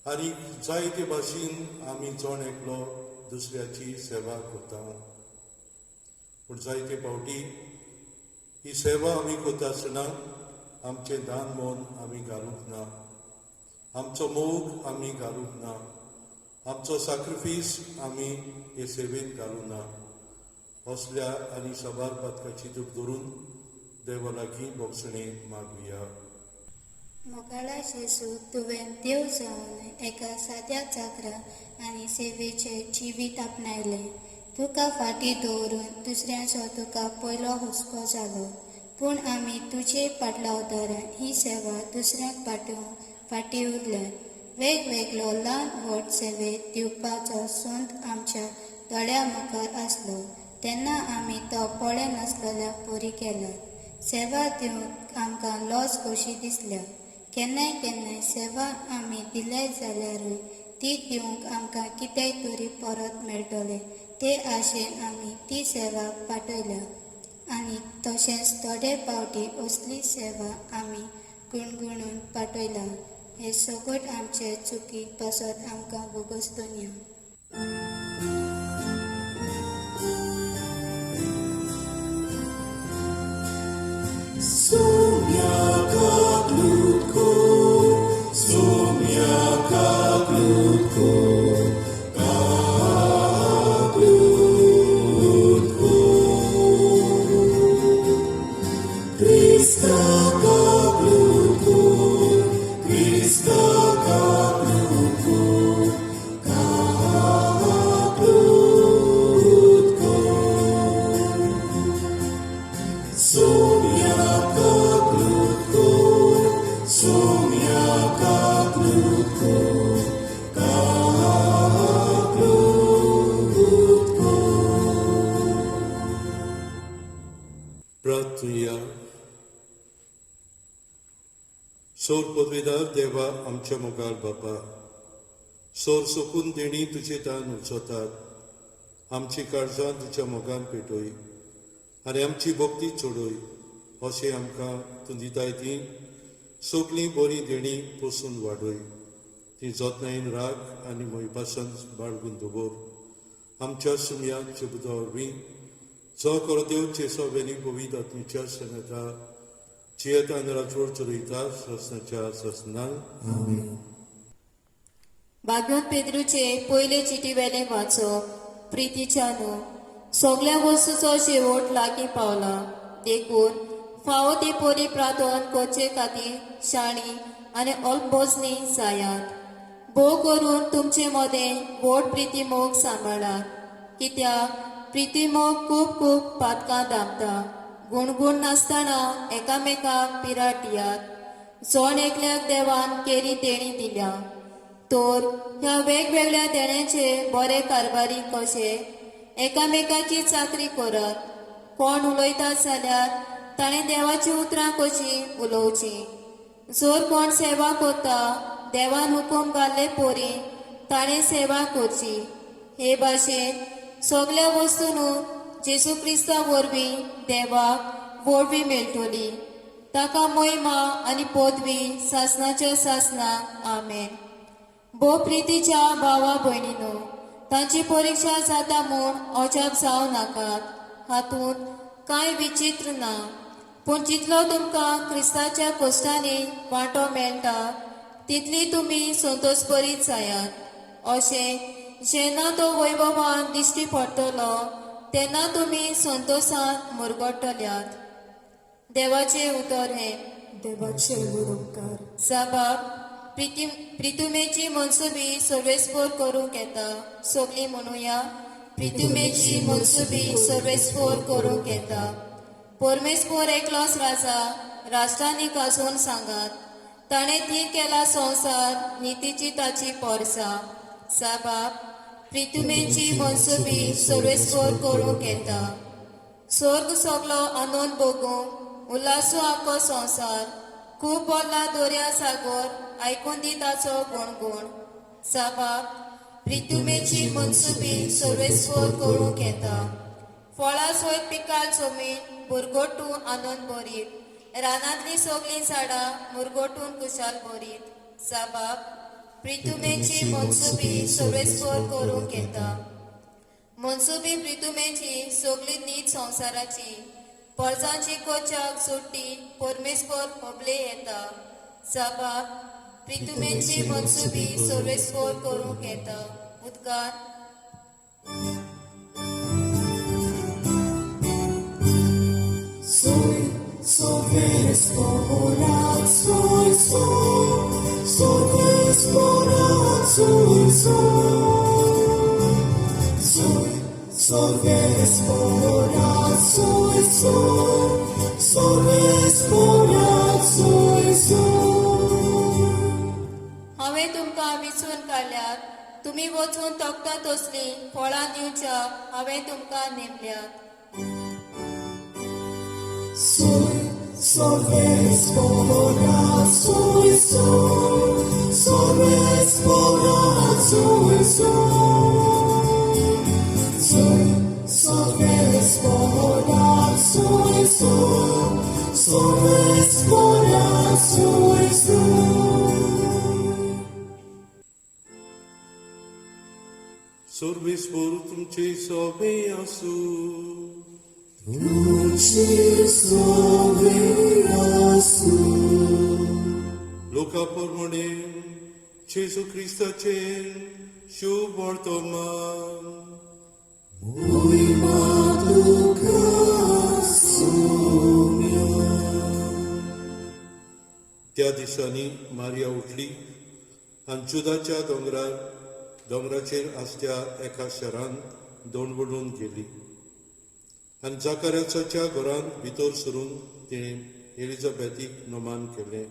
आनी जायते भाशेन आमी जण एकलो दुसऱ्याची सेवा करता. पूण जायते फावटी ही सेवा आमी करता आसतना आमचें दान मोल आमी घालूंक ना, आमचो मोग आमी घालूंक ना, आमचो सॅक्रिफीस आमी हे सेवेंत घालूंक ना. असल्या आनी सबार पातकाची दूख धरून देवा लागीं बोगसणे मागुया. मोगाला जेजू, तुवें देव जावन एका साद्या जागरा आनी सेवेचे जिवीत आपणायलें. तुका फाटीं दवरून दुसऱ्यांचो तुका पयलो हुस्को जालो. पूण आमी तुजे पाटलावदारान ही सेवा दुसऱ्यांक पाठोवंक फाटीं उरल्यात. वेगवेगळो ल्हान व्हड सेवेत दिवपाचो संत आमच्या दोळ्या मुखार आसलो तेन्ना आमी तो पळे नासलेल्या पोरी केल्यात. सेवा दिवंक आमकां लॉस कशी दिसल्या. केन्नाय केन्नाय सेवा आमी दिले जाल्यारूय ती दिवंक आमकां कितेंय तरी परत मेळटलें ते आशेन आमी ती सेवा पाठयल्या. आनी तशेंच थोडे फावटी असली सेवा आमी गुणगुणून पाठयला. हे सगट आमचे चुकी पासत आमकां भोगोसतोन्या. प्रार्थया. सोर पदवीदार देवा आमच्या मोगाल बापा, सोर सोकून देणी तुजे दान उजवतात. आमची काळजां तुज्या मोगान पेटोय आनी आमची भक्ती चोडोय. अशें आमकां तूं दिताय ती सगळीं बरी देणी पोसून वाडोय. ती जतनायेन राख आनी मोयपासन बाळगून दवर. आमच्या सुमयान जेबुदा वरवीं जो करदेव चेसो वेली पवित आत्मेच्या संगता जियेत आनी राजवड चलयता ससनाच्या ससनान. भाग्योत पेद्रूचे पयले चिटी वेले वाचप. प्रितीच्या न्हू सगळ्या वस्तूचो शेवट लागीं पावला. देखून फावो ती पोरी प्रार्थना करचे खातीर शाणी आनी अल्पबोजनी जायात. भोव करून तुमचे मदें व्हड प्रिती मोग सांबाळात. कित्याक प्रिती मोग खूब खूब पातकां दामता. गुणगुण नासतना एकामेकाक पिराट दियात. जण एकल्याक देवान केरी देणी दिल्या. तर ह्या वेगवेगळ्या देण्याचे बरे कारभारी कशे एकामेकाची चाकरी करात. कोण उलयतात जाल्यार ताणें देवाची उतरां कशी उलोवची. जर कोण सेवा करता देवान हुकूम घाल्ले पोरी ताणें सेवा करची. हे भाशेन सगळ्या वस्तून जेजू क्रिस्ता वरवीं देवाक वळवी मेळटली. ताका महिमा आनी पदवी सासनाच्या सासनाक आमेन. भोव प्रितीच्या भावा भयणीनो, तांची परीक्षा जाता म्हूण अजाप जावं नाकात. हातूंत कांय विचित्र ना. पूण जितलो तुमकां क्रिस्ताच्या कश्टांनी वांटो मेळटा तितली तुमी संतोशभरीत जायात. अशें जेन्ना तो वैभवान दिश्टी पडटलो तेन्ना तुमी संतोशान मुरगडटल्यात. देवाचे उतर हे. देवाचे उपकार. साबाब प्रितुमेची मनसुबी सर्वेस्पोर करूंक येता. सगळीं म्हणुया, प्रितुमेची मनसुबी सर्वेस्पोर करूंक येता. परमेस्पोर एकलोच राजा राष्ट्रांनी काजून सांगात. ताणें ती केला संवसार नितीची ताची पोरसा. साबाब प्रितुमेची मनसुबी सर्वेस्पोर करूंक येता. स्वर्ग सगलो आनंद भोगूंक उल्हासो आख्खो संवसार. खूब बोल्ला दर्या सागर आयकून दी ताचो गुणगुण. साबाब प्रितुमेची मनसुबी सर्वेस्पोर करूंक येता. फळां सयत पिकाल जमीन भुरगोटून आनंद भरीत. रानांतलीं सगळीं झाडां मुरगोटून कुशाल भरीत. साबाब प्रितुमेची मनसुबी सर्वेस्पोर करूंक येता. मनसुबी प्रितुमेची सगळी नीत संवसाराची पर्जांची कोचाक सुट्टी परमेस्पोर पबले येता. साबाब प्रितुमेची मनसुबी सर्वेस्पोर करूंक येता. उद्गार. Soy Salves corazones. हांवें तुमकां विचून काडल्यात, तुमी वचून तोखता तसली फळां दिवच्या हांवें तुमकां नेमल्यात. Salves corazones. Salves corazones. Salves corazones. Salves corazones. Sorves por तुमचे सोबे आसू. Luca pormone, Gesù Cristace, शुभ वर्तमान. त्या दिसांनी मारिया उठली आनी जुदाच्या दोंगराचेर आसत्या एका शारांत दोंडवडून गेली आनी जाकार्याच्या घरांत भितर सरून तिणें एलिझाबेथीक नोमान केलें.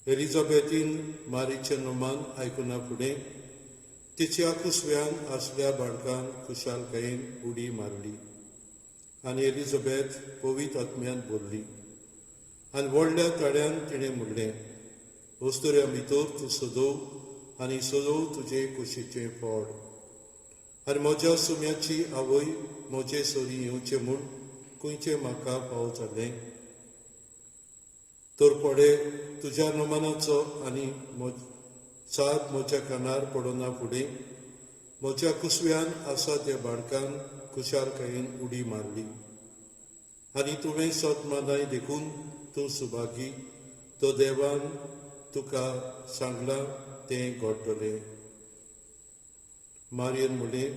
एलिझाबेथीन मारीचें नोमान आयकुना फुडें तिच्या कुसव्यान आसल्या बाळकान खुशालकायेन उडी मारली आनी एलिझाबेथ पवित्र आत्म्यान भरली आनी व्हडल्या ताळ्यान तिणें म्हणलें, वस्तुऱ्या भितर तूं सदव आनी सदव तुजे कुशीचें फळ. आनी म्हज्या सुम्याची आवय म्हजे सोरी येवचें म्हूण खंयचें म्हाका फाव जालें. तर पडे तुज्या नोमानाचो आनी साद म्हज्या कानार पडना फुडें म्हज्या कुसव्यान आसा त्या बाळकान खुशालकायेन उडी मारली आनी तुवें सतमानाय देखून तूं सुभागी, तो देवान तुका सांगलां तें घडटलें. मारयेन म्हणलें,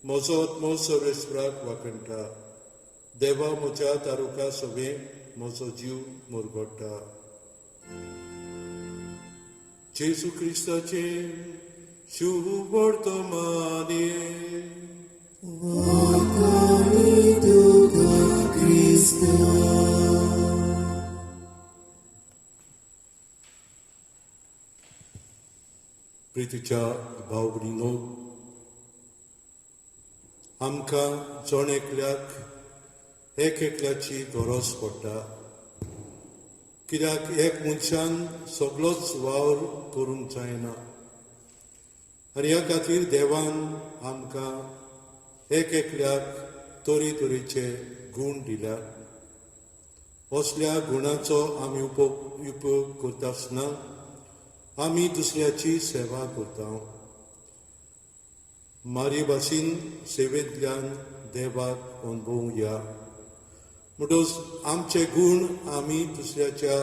म्हजो आत्मो सर्वेस्पराक वाकणटा, देवा म्हज्या तारुका सवें म्हजो जीव मुरगडटा. जेसू क्रिस्ताचे शुभ वर्तमाने. प्रितीच्या भाव भयणीनो, आमकां जण एकल्याक एक एकल्याची गरज पडटा, कित्याक एक मनशान सगळोच वावर करूंक जायना. आनी ह्या खातीर देवान आमकां एक एकल्याक तरेतरेचे गूण दिल्यात. असल्या गुणाचो आमी उपयोग करता आसतना आमी दुसऱ्याची सेवा करता. मारी भाशेन सेवेंतल्यान देवाक अनुभवया. म्हणटच आमचे गूण आमी दुसऱ्याच्या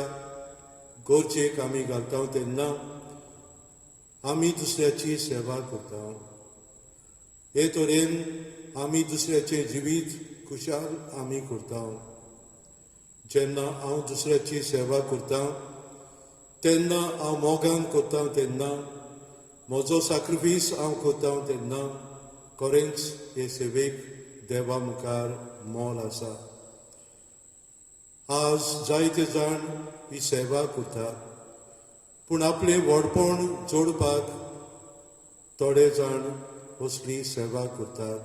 गरजेक आमी घालता तेन्ना आमी दुसऱ्याची सेवा करता. हे तरेन आमी दुसऱ्याचें जिवीत खुशाल आमी करता. जेन्ना हांव दुसऱ्याची सेवा करता तेन्ना हांव मोगान करता, तेन्ना म्हजो सॅक्रिफीस हांव करता तेन्ना खरेंच हे सेवेक देवा मुखार मोल आसा. आज जायते जाण ही सेवा करतात, पूण आपलें व्हडपण जोडपाक थोडे जाण असली सेवा करतात.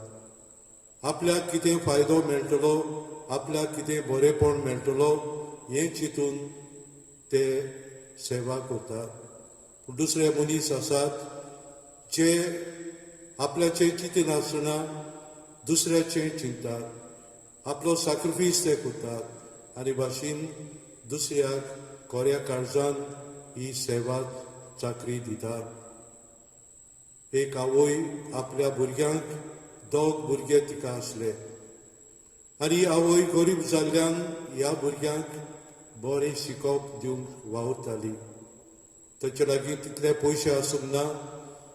आपल्याक कितें फायदो मेळटलो, आपल्याक कितें बरेपण मेळटलो हें चिंतून ते सेवा करतात. दुसरे मनीस आसात जे आपल्याचें चिंतिनासतना दुसऱ्याचें चिंतात, आपलो सॅक्रिफीस ते करतात आनी भाशेन दुसऱ्याक खऱ्या काळजान ही सेवा चाकरी दितात. एक आवय आपल्या भुरग्यांक 2 भुरगे तिका आसले आनी आवय गरीब जाल्ल्यान ह्या भुरग्यांक बरें शिकोवप दिवंक वावुरताली. ताचे लागीं तितले पयशे आसूंक ना,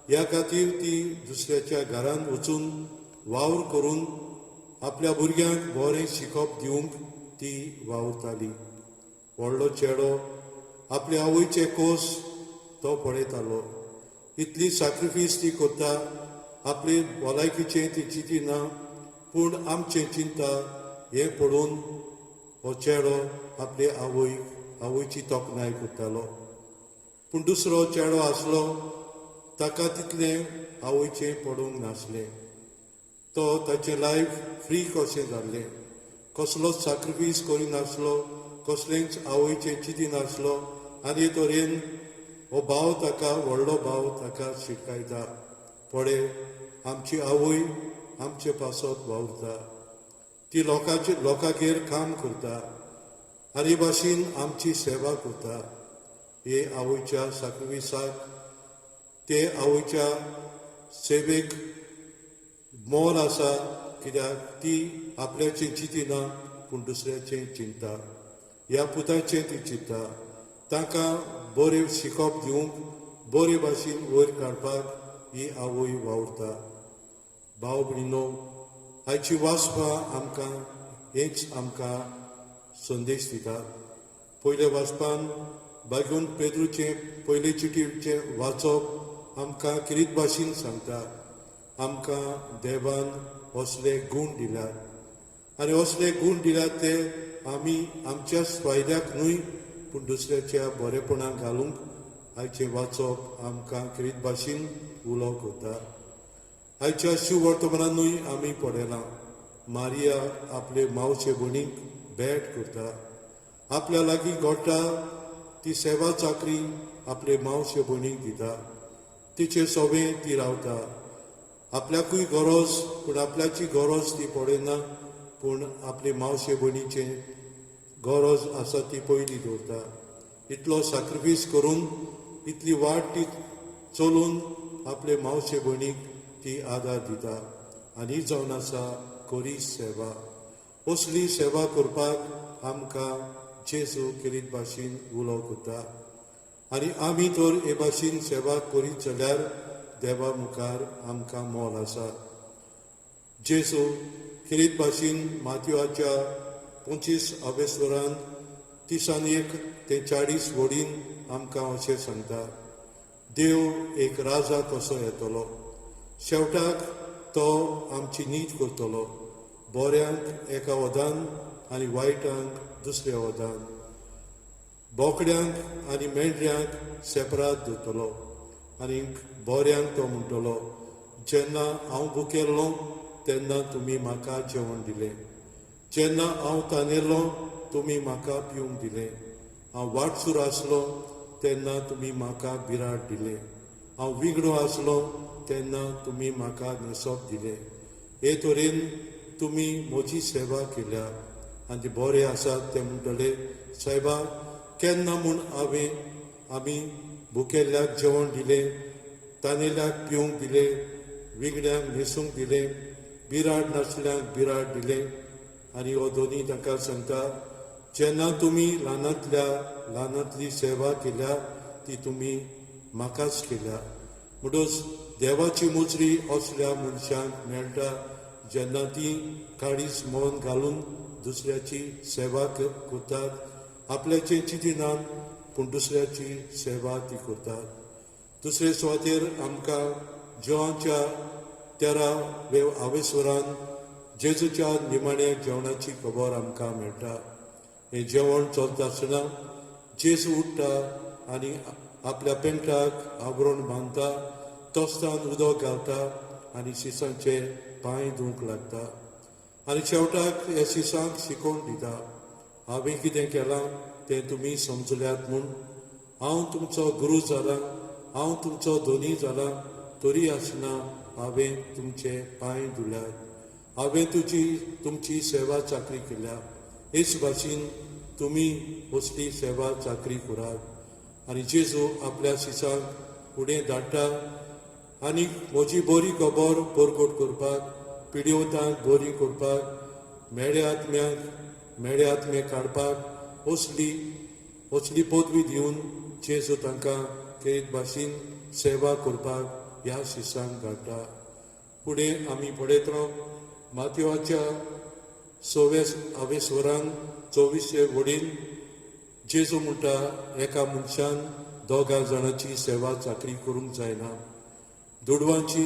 ह्या खातीर ती दुसऱ्याच्या घरांत वचून वावर करून आपल्या भुरग्यांक बरें शिकोवप दिवंक ती वावुरताली. व्हडलो चेडो आपल्या आवयचे कोस तो पळयतालो. इतली सॅक्रिफीस ती करता, आपले भलायकीचें ती चिंतिना, पूण आमचें चिंता हें पळोवन हो चेडो आपले आवयची तोखणाय करतालो. पूण दुसरो चेडो आसलो ताका तितलें आवयचें पडूंक नासलें. तो ताचें लायफ फ्री कशें जाल्लें. कसलोच सॅक्रिफायस करिनासलो, कसलेंच आवयचें चिंतिनासलो. आनी तरेन हो भाव ताका, व्हडलो भाव ताका शिकयता. पळय, आमची आवय आमचे पासत वावुरता. ती लोकांगेर काम करता. आनी भाशेन आमची सेवा करता. हे आवयच्या सॅक्रिफायसाक, ते आवयच्या सेवेक मोल आसा. कित्याक ती आपल्याचें चिंतिना पूण दुसऱ्याचें चिंता. ह्या पुताचें ती चिंता. ताका बरें शिकोप दिवंक, बरे भाशेन वयर काडपाक ही आवय वावुरता. भाव भयणीनो, आयची वाचपां आमकां हेच आमकां संदेश दिता. पयल्या वाचपान बागून पेद्रूचें पयले चिटीचें वाचप आमकां कितें भाशेन सांगता. आमकां देवान असले गूण दिल्यात. आनी असले गूण दिल्यात ते आमी आमच्या फायद्याक न्हय पूण दुसऱ्याच्या बरेपणाक घालूंक आयचें वाचप आमकां कितें भाशेन उलो करता. आयच्या शिव वर्तमानानूय आमी पळयलां, मारिया आपले मावशे भयणीक भेट करता. आपल्या लागीं घडटा ती सेवा चाकरी आपले मावशे भयणीक दिता. तिचे सोबें ती रावता. आपल्याकूय गरज, पूण आपल्याची गरज ती पळयना, पूण आपले मावशे भयणीचें गरज आसा ती पयली दवरता. इतलो सॅक्रिफायस करून, इतली वाट ती चलून आपले मावशे भयणीक ती आदार दिता. आनी जावन आसा कोरीस सेवा. असली सेवा करपाक आमकां जेजू कितें भाशेन उलो करता. आनी आमी तर हे भाशेन सेवा करीत जाल्यार देवा मुखार आमकां मोल आसा. जेजू कितें भाशेन माथ्यूच्या 25 तिसान 1 ते 40 वडीन आमकां अशें सांगता. देव एक राजा कसो येतलो. शेवटाक तो आमची नीत करतलो. बऱ्यांक एका वदान आनी वायटांक दुसऱ्या वदान. बोकड्यांक आनी मेंढऱ्यांक सेपरात दवरतलो. आनी बऱ्यांक तो म्हणटलो, जेन्ना हांव भुकेल्लो तेन्ना तुमी म्हाका जेवण दिलें. जेन्ना हांव तानेल्लो तुमी म्हाका पिवंक दिलें. हांव वाटसूर आसलो तेन्ना तुमी म्हाका बिराड दिलें. हांव विगडो आसलो तेन्ना तुमी म्हाका न्हेसप दिलें. हे तरेन तुमी म्हजी सेवा केल्या. आनी ते बरे आसात ते म्हणटले, सायबा, केन्ना म्हूण आमी भुकेल्ल्याक जेवण दिलें, तानेल्याक पिवंक दिलें, विगड्यांक न्हेसूंक दिलें, बिराड नासल्यांक बिराड दिलें. आनी हो दोनी तांकां सांगता, जेन्ना तुमी ल्हानांतली सेवा केल्या ती तुमी म्हाकाच केल्या. म्हणटच देवाची मुजरी असल्या मनशांक मेळटा जेन्ना ती काळीज मोन घालून दुसऱ्याची सेवा करतात. आपल्याचें चिंतिनात पूण दुसऱ्याची सेवा ती करतात. दुसरे सुवातेर आमकां जेवणाच्या 13 जेजूच्या निमाण्या जेवणाची खबर आमकां मेळटा. हें जेवण चलता आसतना जेजू उठ्ठा आनी आपल्या पेंटाक आवरण बांदता, तोस्तान उदक घालता आनी शिसांचे पांय धुवंक लागता. आनी शेवटाक ह्या शिसांक शिकोवन दिता, हांवें कितें केलां तें तुमी समजल्यात म्हूण. हांव तुमचो गुरू जालां, हांव तुमचो धोनी जालां, तरी आसतना हांवें तुमचे पांय धुल्यात. हांवें तुमची सेवा चाकरी केल्या. हेच भाशेन तुमी असली सेवा चाकरी करात. आनी जेजू आपल्या शिसांक फुडें धाडटा आनी म्हजी बरी खबर परगट करपाक, पिड्योतांक बरी करपाक, मेळे आत्मे काडपाक असली पदवी दिवन जेजू तांकां केत भाशेन सेवा करपाक ह्या शिसांक धाडटा. फुडें आमी पळयत राव माथ्यूच्या 24 वडीन जेजू म्हणटा, एका मनशान 2 जाणांची सेवा चाकरी करूंक जायना. दुडवांची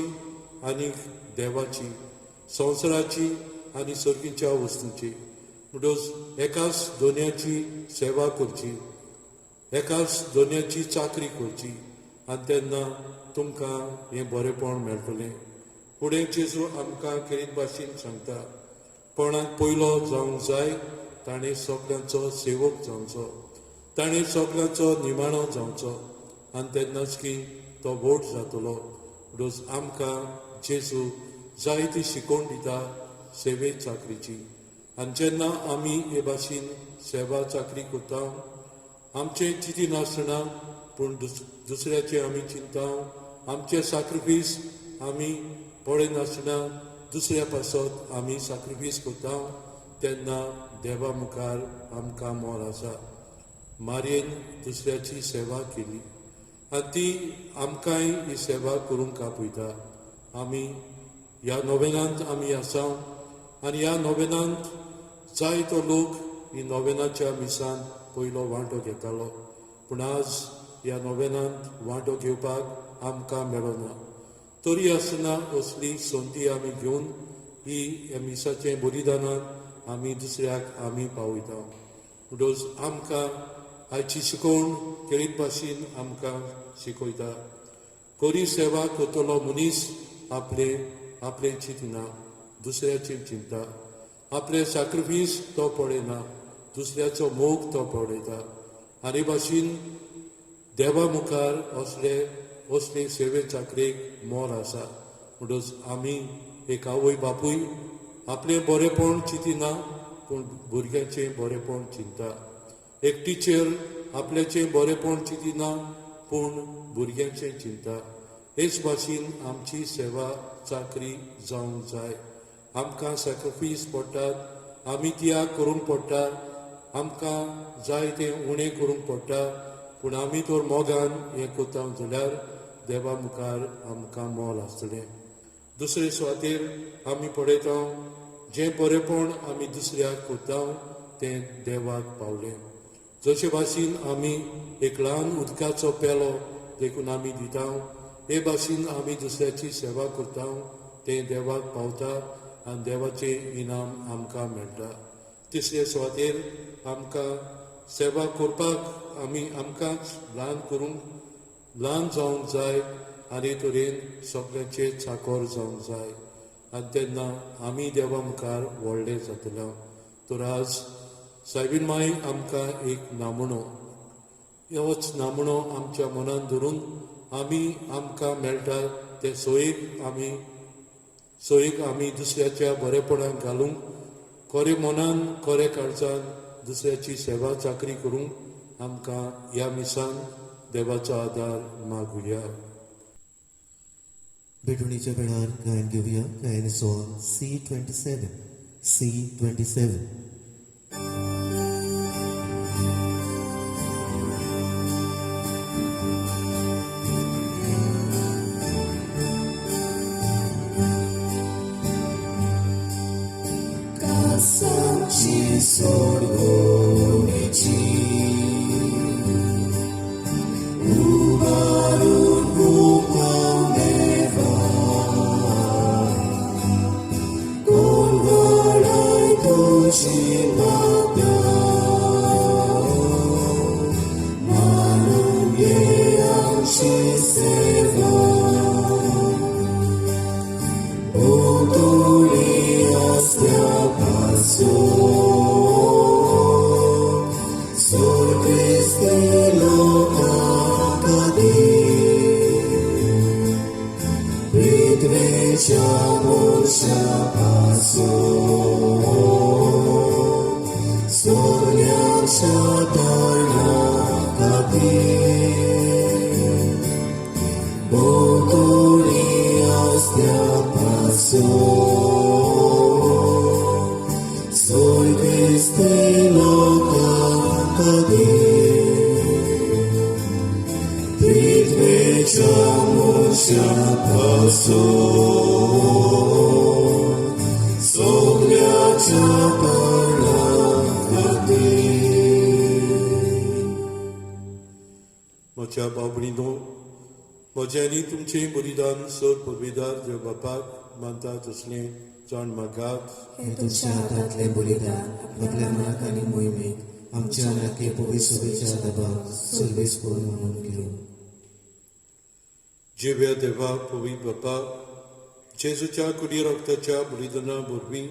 आनी देवाची, संवसाराची आनी सर्गीच्या वस्तूंची. म्हणटच एकाच दोनयाची सेवा करची, एकाच दोनयाची चाकरी करची, आनी तेन्ना तुमकां हें बरेंपण मेळटलें. फुडें जेजू आमकां खेरीत भाशेन सांगता, कोणाक पयलो जावंक जाय ताणें सगळ्यांचो सेवक जावचो, ताणें सगळ्यांचो निमाणो जावचो, आनी तेन्नाच की तो व्हड जातलो. म्हणटच आमकां जेजू जायती शिकोवन दिता सेवे चाकरीची. आनी जेन्ना आमी हे भाशेन सेवा चाकरी करता, आमचें चिंती नासतना पूण दुसऱ्याचें आमी चिंता, आमचें सॅक्रिफीस आमी पळयनासतना दुसऱ्या पासत आमी सॅक्रिफीस करता, तेन्ना देवा मुखार आमकां मोल आसा. मारयेन दुसऱ्याची सेवा केली आनी ती आमकांय ही सेवा करूंक आपयता. आमी ह्या नोवेनांत आमी आसा आनी ह्या नोवेनांत जायतो लोक ही नोवेनाच्या मिसान पयलो वांटो घेतालो, पूण आज ह्या नोवेनांत वांटो घेवपाक आमकां मेळना. तरी आसतना असली संती आमी घेवन ही ह्या मिसाचें बलिदानांत आमी दुसऱ्याक आमी पावयता. म्हणटच आमकां आयची शिकोवण खेरीत भाशेन आमकां शिकयता. खरी सेवा करतलो मनीस आपलें चिंतना, दुसऱ्याचें चिंता. आपलें सॅक्रिफीस तो पळयना, दुसऱ्याचो मोग तो पळयता. आनी भाशेन देवा मुखार असले सेवे चाकरेक मोल आसा. म्हणटच आमी एक आवय बापूय आपलें बरेंपण चिंतिना, पूण भुरग्याचें बरेंपण चिंता. एक टिचर आपल्याचें बरेंपण चिंतिना, पूण भुरग्याचें चिंता. हेच भाशेन आमची सेवा चाकरी जावंक जाय. आमकां सॅक्रिफीस पडटात, आमी त्याग करूंक पडटा, आमकां जाय तें उणें करूंक पडटा, पूण आमी तर मोगान हें करता जाल्यार देवा मुखार आमकां मोल आसतलें. दुसरे सुवातेर आमी पळयता, जें बरेंपण आमी दुसऱ्याक करता तें देवाक पावलें. जशे भाशेन आमी एक ल्हान उदकाचो पेलो देखून आमी दिता, हे भाशेन आमी दुसऱ्याची सेवा करता तें देवाक पावता आनी देवाचें इनाम आमकां मेळटा. तिसरे सुवातेर आमकां सेवा करपाक आमकांच ल्हान जावंक जाय आनी तरेन सगळ्यांचे चाकर जावंक जाय, आनी तेन्ना आमी देवा मुखार व्हडले जातले. तर आज सायबीण माय आमकां एक नामणो, होच नामणो आमच्या मनान धरून आमकां मेळटा ते सोयीक आमी दुसऱ्याच्या बरेपणाक घालूंक, खरे मनान खरे काळजान दुसऱ्याची सेवा चाकरी करूंक आमकां ह्या मिसान देवाचो आदार मागुया. बेटुणीच्या वेळार गायन घेवया. गायन song C27. C27. Kasamci sorgonici ubarun bukang neva kolgalay tushin magda manang yeyang shiseva Otorias paso Sol Christi loca cadi Ritrecciamo paso Sogliam shatarla cadi Otorias paso Soy Cristi loca cadi Ritrecciamo paso Sogliaccia parla cadi म्हज्या बाबडीनो, म्हजें आनी तुमचें बलिदान sir पदवेदार देव बापाक मानता तसलें जाण मागात हे तुमच्या हातांतले बलिदान आपल्या मनाक आनी मोहिमेक आमच्या नाके पविसोबेच्या दबाक सुलभेस करून म्हणून घेऊ. जिव्या देवा पवित्र बापा, जेजूच्या कुडी रक्ताच्या बलिदाना वरवीं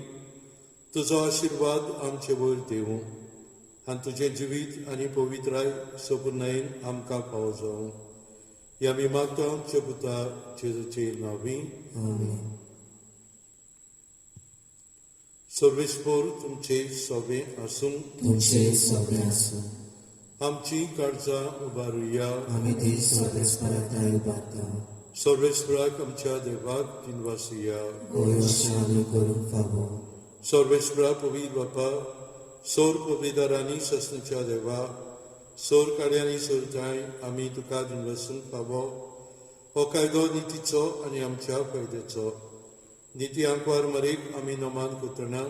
तुजो आशिर्वाद आमचे वयर देवूं आनी तुजें जिवीत आनी पवित्राय संपूर्णायेन आमकां फावो जावं. ह्या आमी मागता आमच्या पुता जेजूचे नांवी. सर्वेस्पोर तुमचे सोबे आसूं. तुमचे सगळे आसूं. आमची काळजां उबारुया. आमी ती सर्वेस्पराताय उबारता. सर्वेस्पराक आमच्या देवाक दिनवासिया. गोंयवासी आमी करूंक फावो. सर्वेस्परा पवित्र बापा, सोर पवित्रांनी ससनच्या देवा, सोर कार्यांनी सोरताय आमी तुका दिनवसूंक फावो. हो कायदो नितीचो आनी आमच्या फायद्याचो. निती आंकवार मरेक आमी नमान कोतना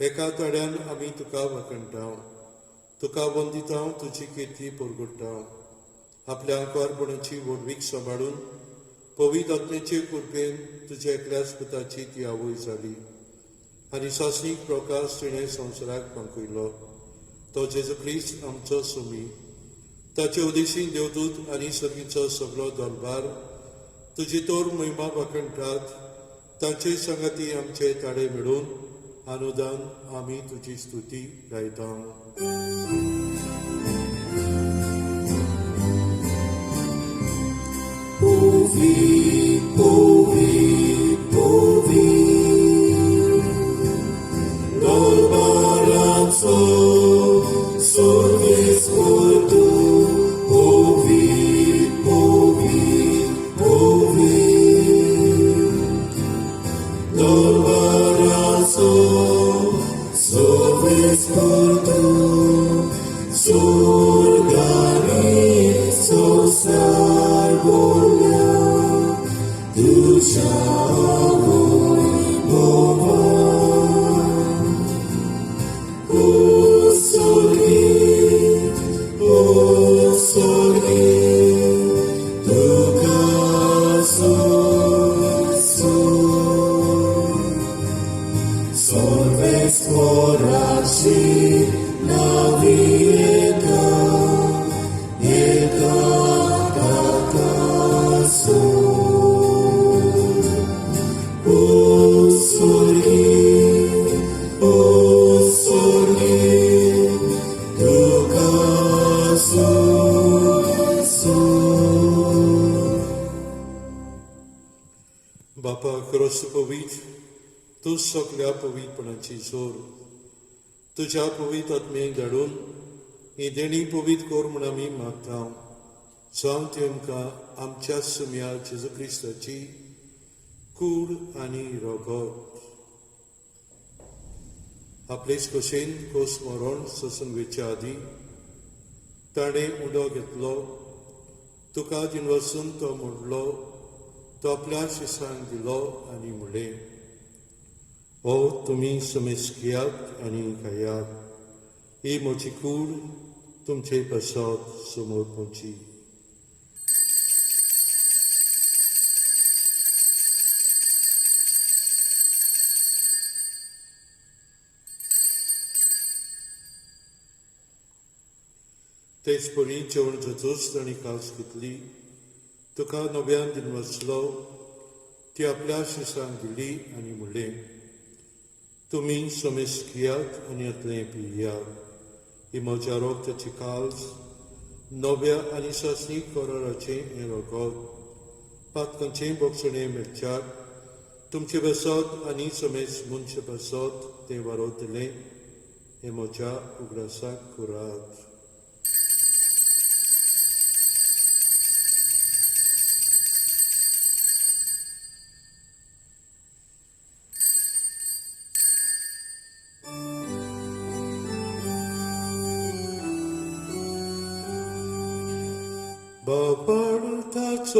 एका तड्यान आमी तुका वखणटा. तुका वंदिता, तुजी किर्ती परगडटा. आपल्या आंकवारपणाची व्हडवीक सांबाळून पवित्र आत्मेचे कृपेन तुज्या एकल्याच पुताची ती आवय जाली आनी सासणीक प्रकाश तिणें संवसाराक पांकयलो. तो जेजू क्रिस्त आमचो सुमी. ताचे उदेशीन देवदूत आनी सर्गीचो सगळो दरबार तुजी तोर महिमा वखणटात. ताचे संगती आमचे ताडे मेळून अनुदान आमी तुजी स्तुती गायता. बापा खरोच पवित्र, तूं सगळ्या पवित्रपणाची जोर तुज्या पवित्र आत्मेक धाडून ही देणी पवित्र कोर म्हूण आमी मागता. जावं ती आमकां आमच्या सुम्या जेजू क्रिस्ताची कूड आनी रोगोट आपलेच कशेन कोस मरण सोसून वेच्या आदी ताणें उडो घेतलो. तुका दिनवसून तो मोडलो. तो आपल्या शिसांक दिलो आनी म्हणलें, हो तुमी समेस्कियात आनी खायात. ही म्हजी कूड तुमचे पासत समोर पोंची. तेच परी जेवण जातूच ताणी कास घेतली. तुका नव्यान दिनवसलो. ती आपल्या शिसांक दिली आनी म्हणलें, तुमी समेस्कियात आनी यातलें पियात. ही म्हज्या रोगताची काल्स नव्या आनी सासणीक कराराचें हें रोगोत. पातकांचें बोगसणें मेळच्याक तुमचे बसत आनी समेस मनशे बसत तें वारोतलें. हें म्हज्या उगडासाक करात. Bapartaco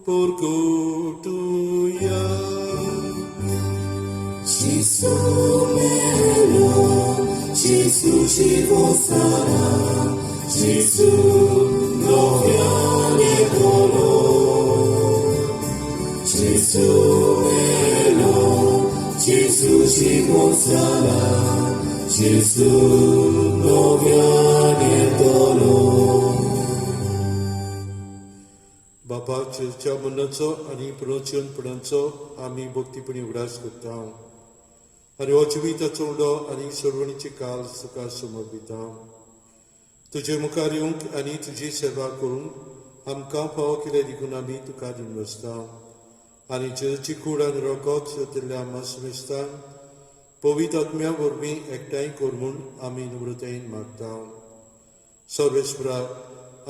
por gotuya. Gesù melo, Gesù ci sarà, Gesù gloria dolore. Gesù melo, 지고 살아 예수 노변에 도로 बापा चर्चा मनाचो आनी प्रवचनपणाचो आमी भक्तीपणी उगडास करता आनी हो जिविताचो उडो आनी सर्वणीचे काल तुका समर्पिता तुजे मुखार येवंक आनी तुजी सेवा करूंक आमकां फाव केले देखून आमी तुका दिनवसता आनी जेची कूड आनी रोगोत जातल्या आमास्मेस्तान पवित्र आत्म्या वरवीं एकठांय कर म्हूण आमी नम्रतायेन मागता सर्वेस्परा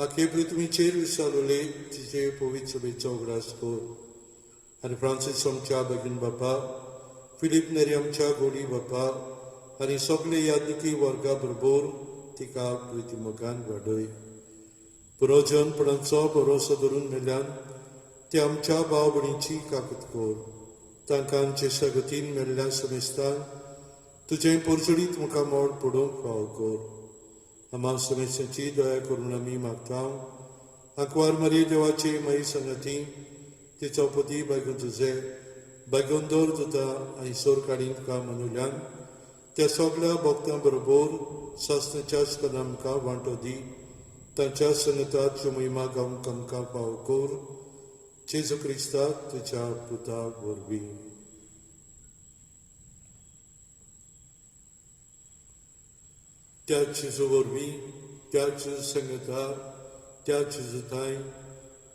आखे पृथ्वीचेर विसावले तिचे पवित्र सभेचो उगडास कर आनी फ्रांसीस आमच्या बेगीन बापा फिलीप नेरी आमच्या गोडी बापा आनी सगळे यादनिकी वर्गा बरोबर तिका प्रितीमोगान वाडय पुरोजनपणाचो भरोसो धरून मेल्यान ते आमच्या भाव भयणीची काकूत कर तांकां आमचे गतीन मेल्ल्या समेस्तान तुजें पोरचडीत मुखार मोड पडोवंक फाव कर आम्हा समेस्ताची दया करून आमी मागता आंकवार मरी देवाची माई संगती तिचो पती बायगून तुजे बायगोंदोर जाता आनी सोर काडीन तुका मनयल्यान त्या सगळ्या भक्तां बरोबर सासणाच्या स्कनां आमकां वांटो दी तांच्या संगताची महिमा गावंक आमकां फाव कर जेजू क्रिस्ता तुज्या पुता वरवीं त्या जेजू वरवीं त्या जेजू संगतार त्या जेजू थंय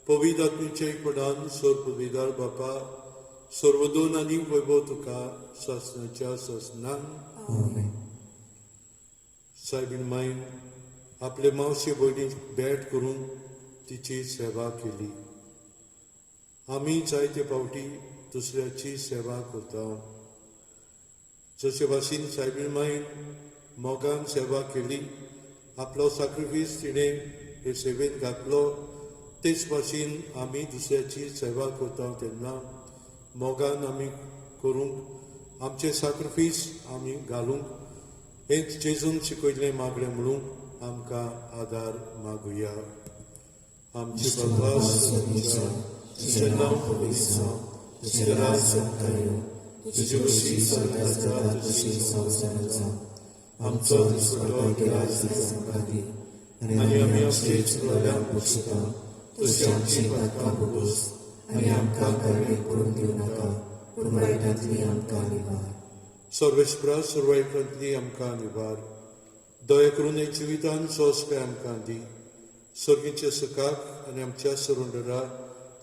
पवित्र आत्मेचे एकपणान सोर पदवीदार बापा सर्वदोन आनी वैभव तुका सासणाच्या सासणान सायबीण मायन आपले मावशे भयणीक भेट करून तिची सेवा केली आमी जायते फावटी दुसऱ्याची सेवा करता जशे भाशेन सायबीण मायन मोगान सेवा केली आपलो सॅक्रिफीस तिणें हे सेवेन घातलो तेच भाशेन आमी दुसऱ्याची सेवा करता तेन्ना मोगान आमी करूंक आमचे सॅक्रिफीस आमी घालूंक हेच जेजून शिकयलें मागणें म्हणून आमकां आदार मागुया आमचे बाबा तुजें नांव पवित्र जावं तुजें राज तुजे वशी स्वर्गांत जाता तशी संवसारांत जावं आमचो दिसपटो गिरायज आमकां दी आनी आमी आमचे चुकलेल्यांक बक्षिता तशी आमची पातकां भोगोस आनी आमकां करडेक पडूंक दिवं नाका पूण वायटांतली आमकां निवार सर्वेस्परा सर्वायकांतली आमकां निवार दया करून एक जिवितान सोंसपे आमकां दी सर्गीच्या सुखाक आनी आमच्या सरोंडरा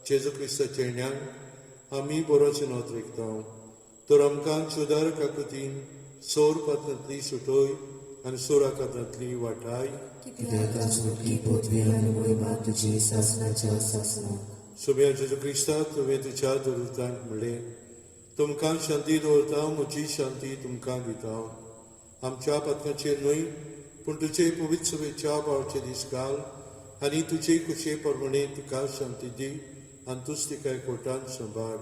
जेजू क्रिस्ताच्या येण्याक आमी बरोच नोत रेखता तर आमकां सुदार काकुतीन सोर पात्रांतली सुटोय आनी सोराकांतांतली वाटाय कित्याक आजून पदवी आनी महिमा तुजी सासणाच्या सासणाक सुम्या जेजू क्रिस्ता तुवें तुज्या दुर्तांक म्हणलें तुमकां शांती दवरता म्हजी शांती तुमकां दिता आमच्या पत्काचेर न्हय पूण तुजे पवित्र सभेच्या पावचे दीस घाल आनी तुजे कुशे परमणे तुका शांती दी आनी तूंच तिका एकवटान सांबाळ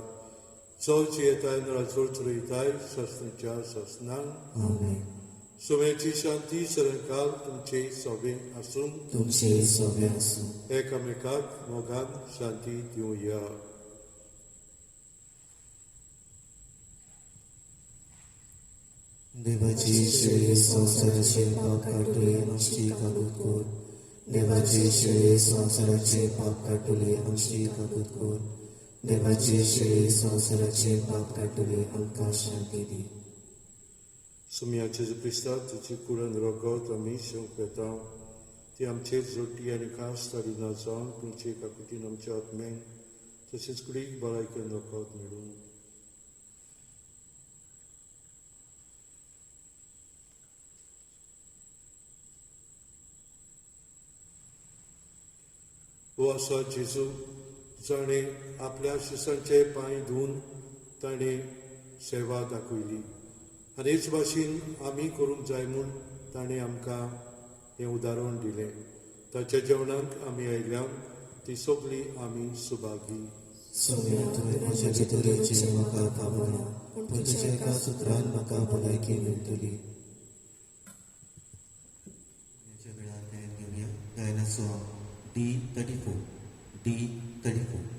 जो जियेताय राजोर चलयताय सासणाच्या सासणाक सुम्याची शांती सरकाल तुमचे सोबे आसूं तुमचे सोबे आसूं एकामेकाक मोगान शांती दिवया देवाची शेळे संसाराचे पाप काटुले आमची काकूत कर देवाची शेळे संसाराचे पाप काटुले आमची काकूत कर देवाची शेळे संसाराचे पाप काटुले आमकां शांती दी सुम्या जेजू क्रिस्ता तुजी कुडन रोगोत आमी शेवंक येता ती आमचेर जोडटी आनी खास तारीना जावन तुमचे काकुतीन आमच्या आत्म्यान तशेंच कुडीक भलायकेन रोगोत मेळून हो आसा जेजू जाणें आपल्या शिसांचे पांय धुवन ताणें सेवा दाखयली आनी हेच भाशेन आमी करूंक जाय म्हूण ताणें आमकां हें उदाहरण दिलें ताच्या जेवणाक आमी आयल्यान ती सगळीं आमी सुभागी सोम्या तुवें म्हज्या भितरेची म्हाका कामना पूण तुज्या एका सुत्रान म्हाका भलायकी मेळटली गायन घेवया गायनाचो D34 D34 ी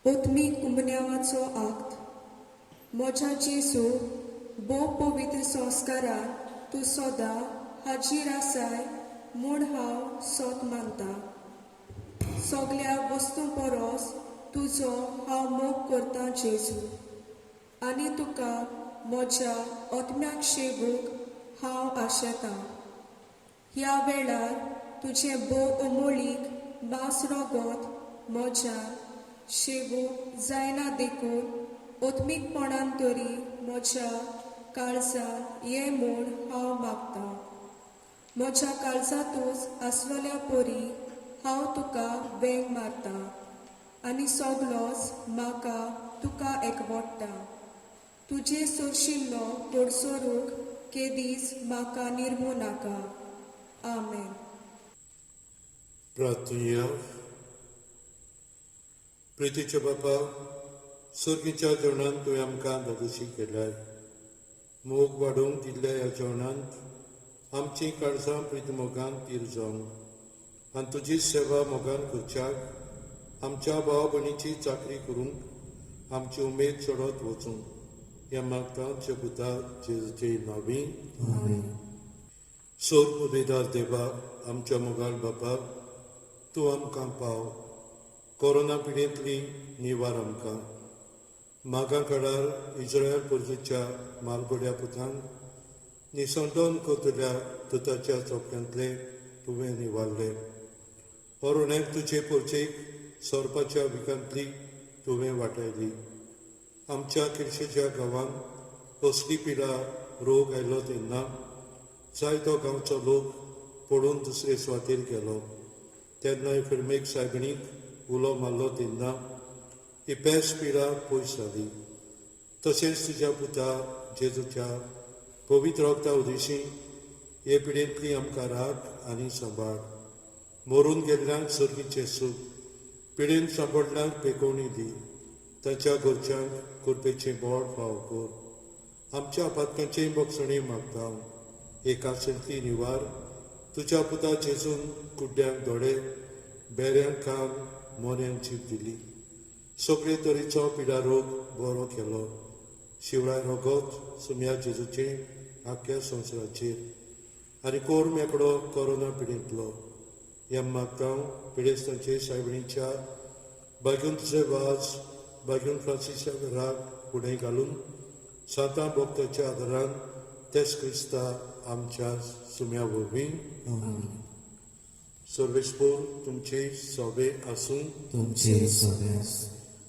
ओतमी कुंभन्यावाचो आक्त मोच्या जेसू भोव पवित्र संस्कारान तूं सदां हाजीर आसाय म्हूण हांव सोत मानता. सगळ्या वस्तू परस तुजो हांव मोग करतां जेजू, आनी तुका म्हज्या ओतम्याक शेगूक हांव आशेतां. ह्या वेळार तुजें भोव अमोळीक मांस रोगोत म्हज्यान शेगूक जायना देखून ओतमीकपणान तरी म्हज्या काळजान ये म्हूण हांव मागतां. म्हज्या काळजांतूच आसलोल्या परी हांव तुका वेंग मारतां आनी सगलोच म्हाका तुका एकवटता. तुजे सोरशिल्लो घोडसोरूक केदीच म्हाका निर्मू नाका. आमेन. प्रार्थया. प्रितीचे बापा, सर्गीच्या जेवणांत तुवें आमकां दोदोशी केल्याय. मोग वाडोवंक दिल्ल्या ह्या जेवणांत आमची काळजां प्रीत मोगान तीर जावं आनी तुजी सेवा मोगान करच्याक आमच्या भाव भयणीची चाकरी करूंक आमची उमेद चडत वचूं. ह्या मागता जे पुता जेजूचे नांवी. सोर उबेदार देवा, आमच्या मोगाल बापा, तूं आमकां पाव. कोरोना पिडेंतली निवार आमकां. मागा काळार इस्रायल पुर्जेच्या मालगोड्या पुतांक निसंतोन कोतल्या दुताच्या चौक्यांतले तुवें निवारले. ओरोण्याक तुजे पुर्जेक सोरपाच्या विकांतली तुवें वाटायली. आमच्या किरशेच्या गांवांत असली पिडा रोग आयलो तेन्ना जायतो गांवचो लोक पडून दुसरे सुवातेर गेलो. तेन्ना फिल्मेक सायबिणीक उलो मारलो तेन्ना ही पेस पिडा पयस जाली. तशेंच तुज्या पुता जेजूच्या पवित्र रगता उदेशी हे पिडेंतली आमकां राख आनी सांबाळ. मरून गेल्ल्यांक सर्गीचें सूख, पिडेंत सांपडल्यांक पेकोवणी दी. तांच्या घरच्यांक कुर्पेचें बोड फाव कर. आमच्या आपातकांचेय बक्षणी मागता. एक आसली निवार तुज्या पुता जेजून कुड्ड्यांक दोळे, बेऱ्यांक कान, मोन्यांक जीप दिली. सगळे तरेचो पिडा रोग बरो केलो. शिवराय रोगोत सुम्या जेजूचे आख्या संवसाराचेर आनी कोर मेकळो कोरोना पिडेंतलो. ह्या मागता पिडेस्तांचे सायबिणीच्या बागून तुजे वाज बागून फ्रांसिसा घराक फुडें घालून सातां भक्ताच्या आदारान तेच क्रिस्ता आमच्या सुम्या वरवीं. सर्वेस्पोर तुमचे सोबे आसूं. तुमचे सगळ्या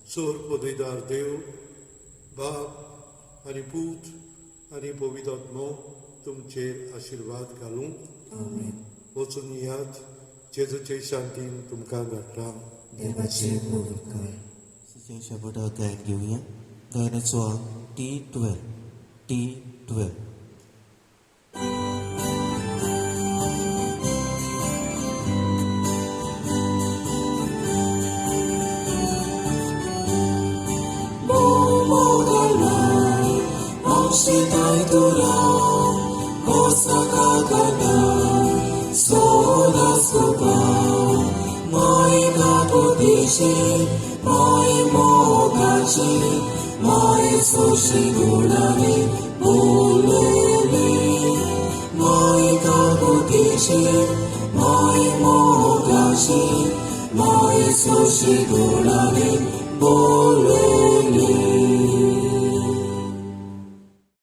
सोर पदवीदार देव, बाप आनी पूत आनी पवित्र आत्मो तुमचेर आशिर्वाद घालूं. वचून याद जेजूचे शांतीन तुमकां धाडटा. देवाचे मोगकार. शेपटा गायन घेवया. गायनाचो T12. T12. Moi sushi gunani,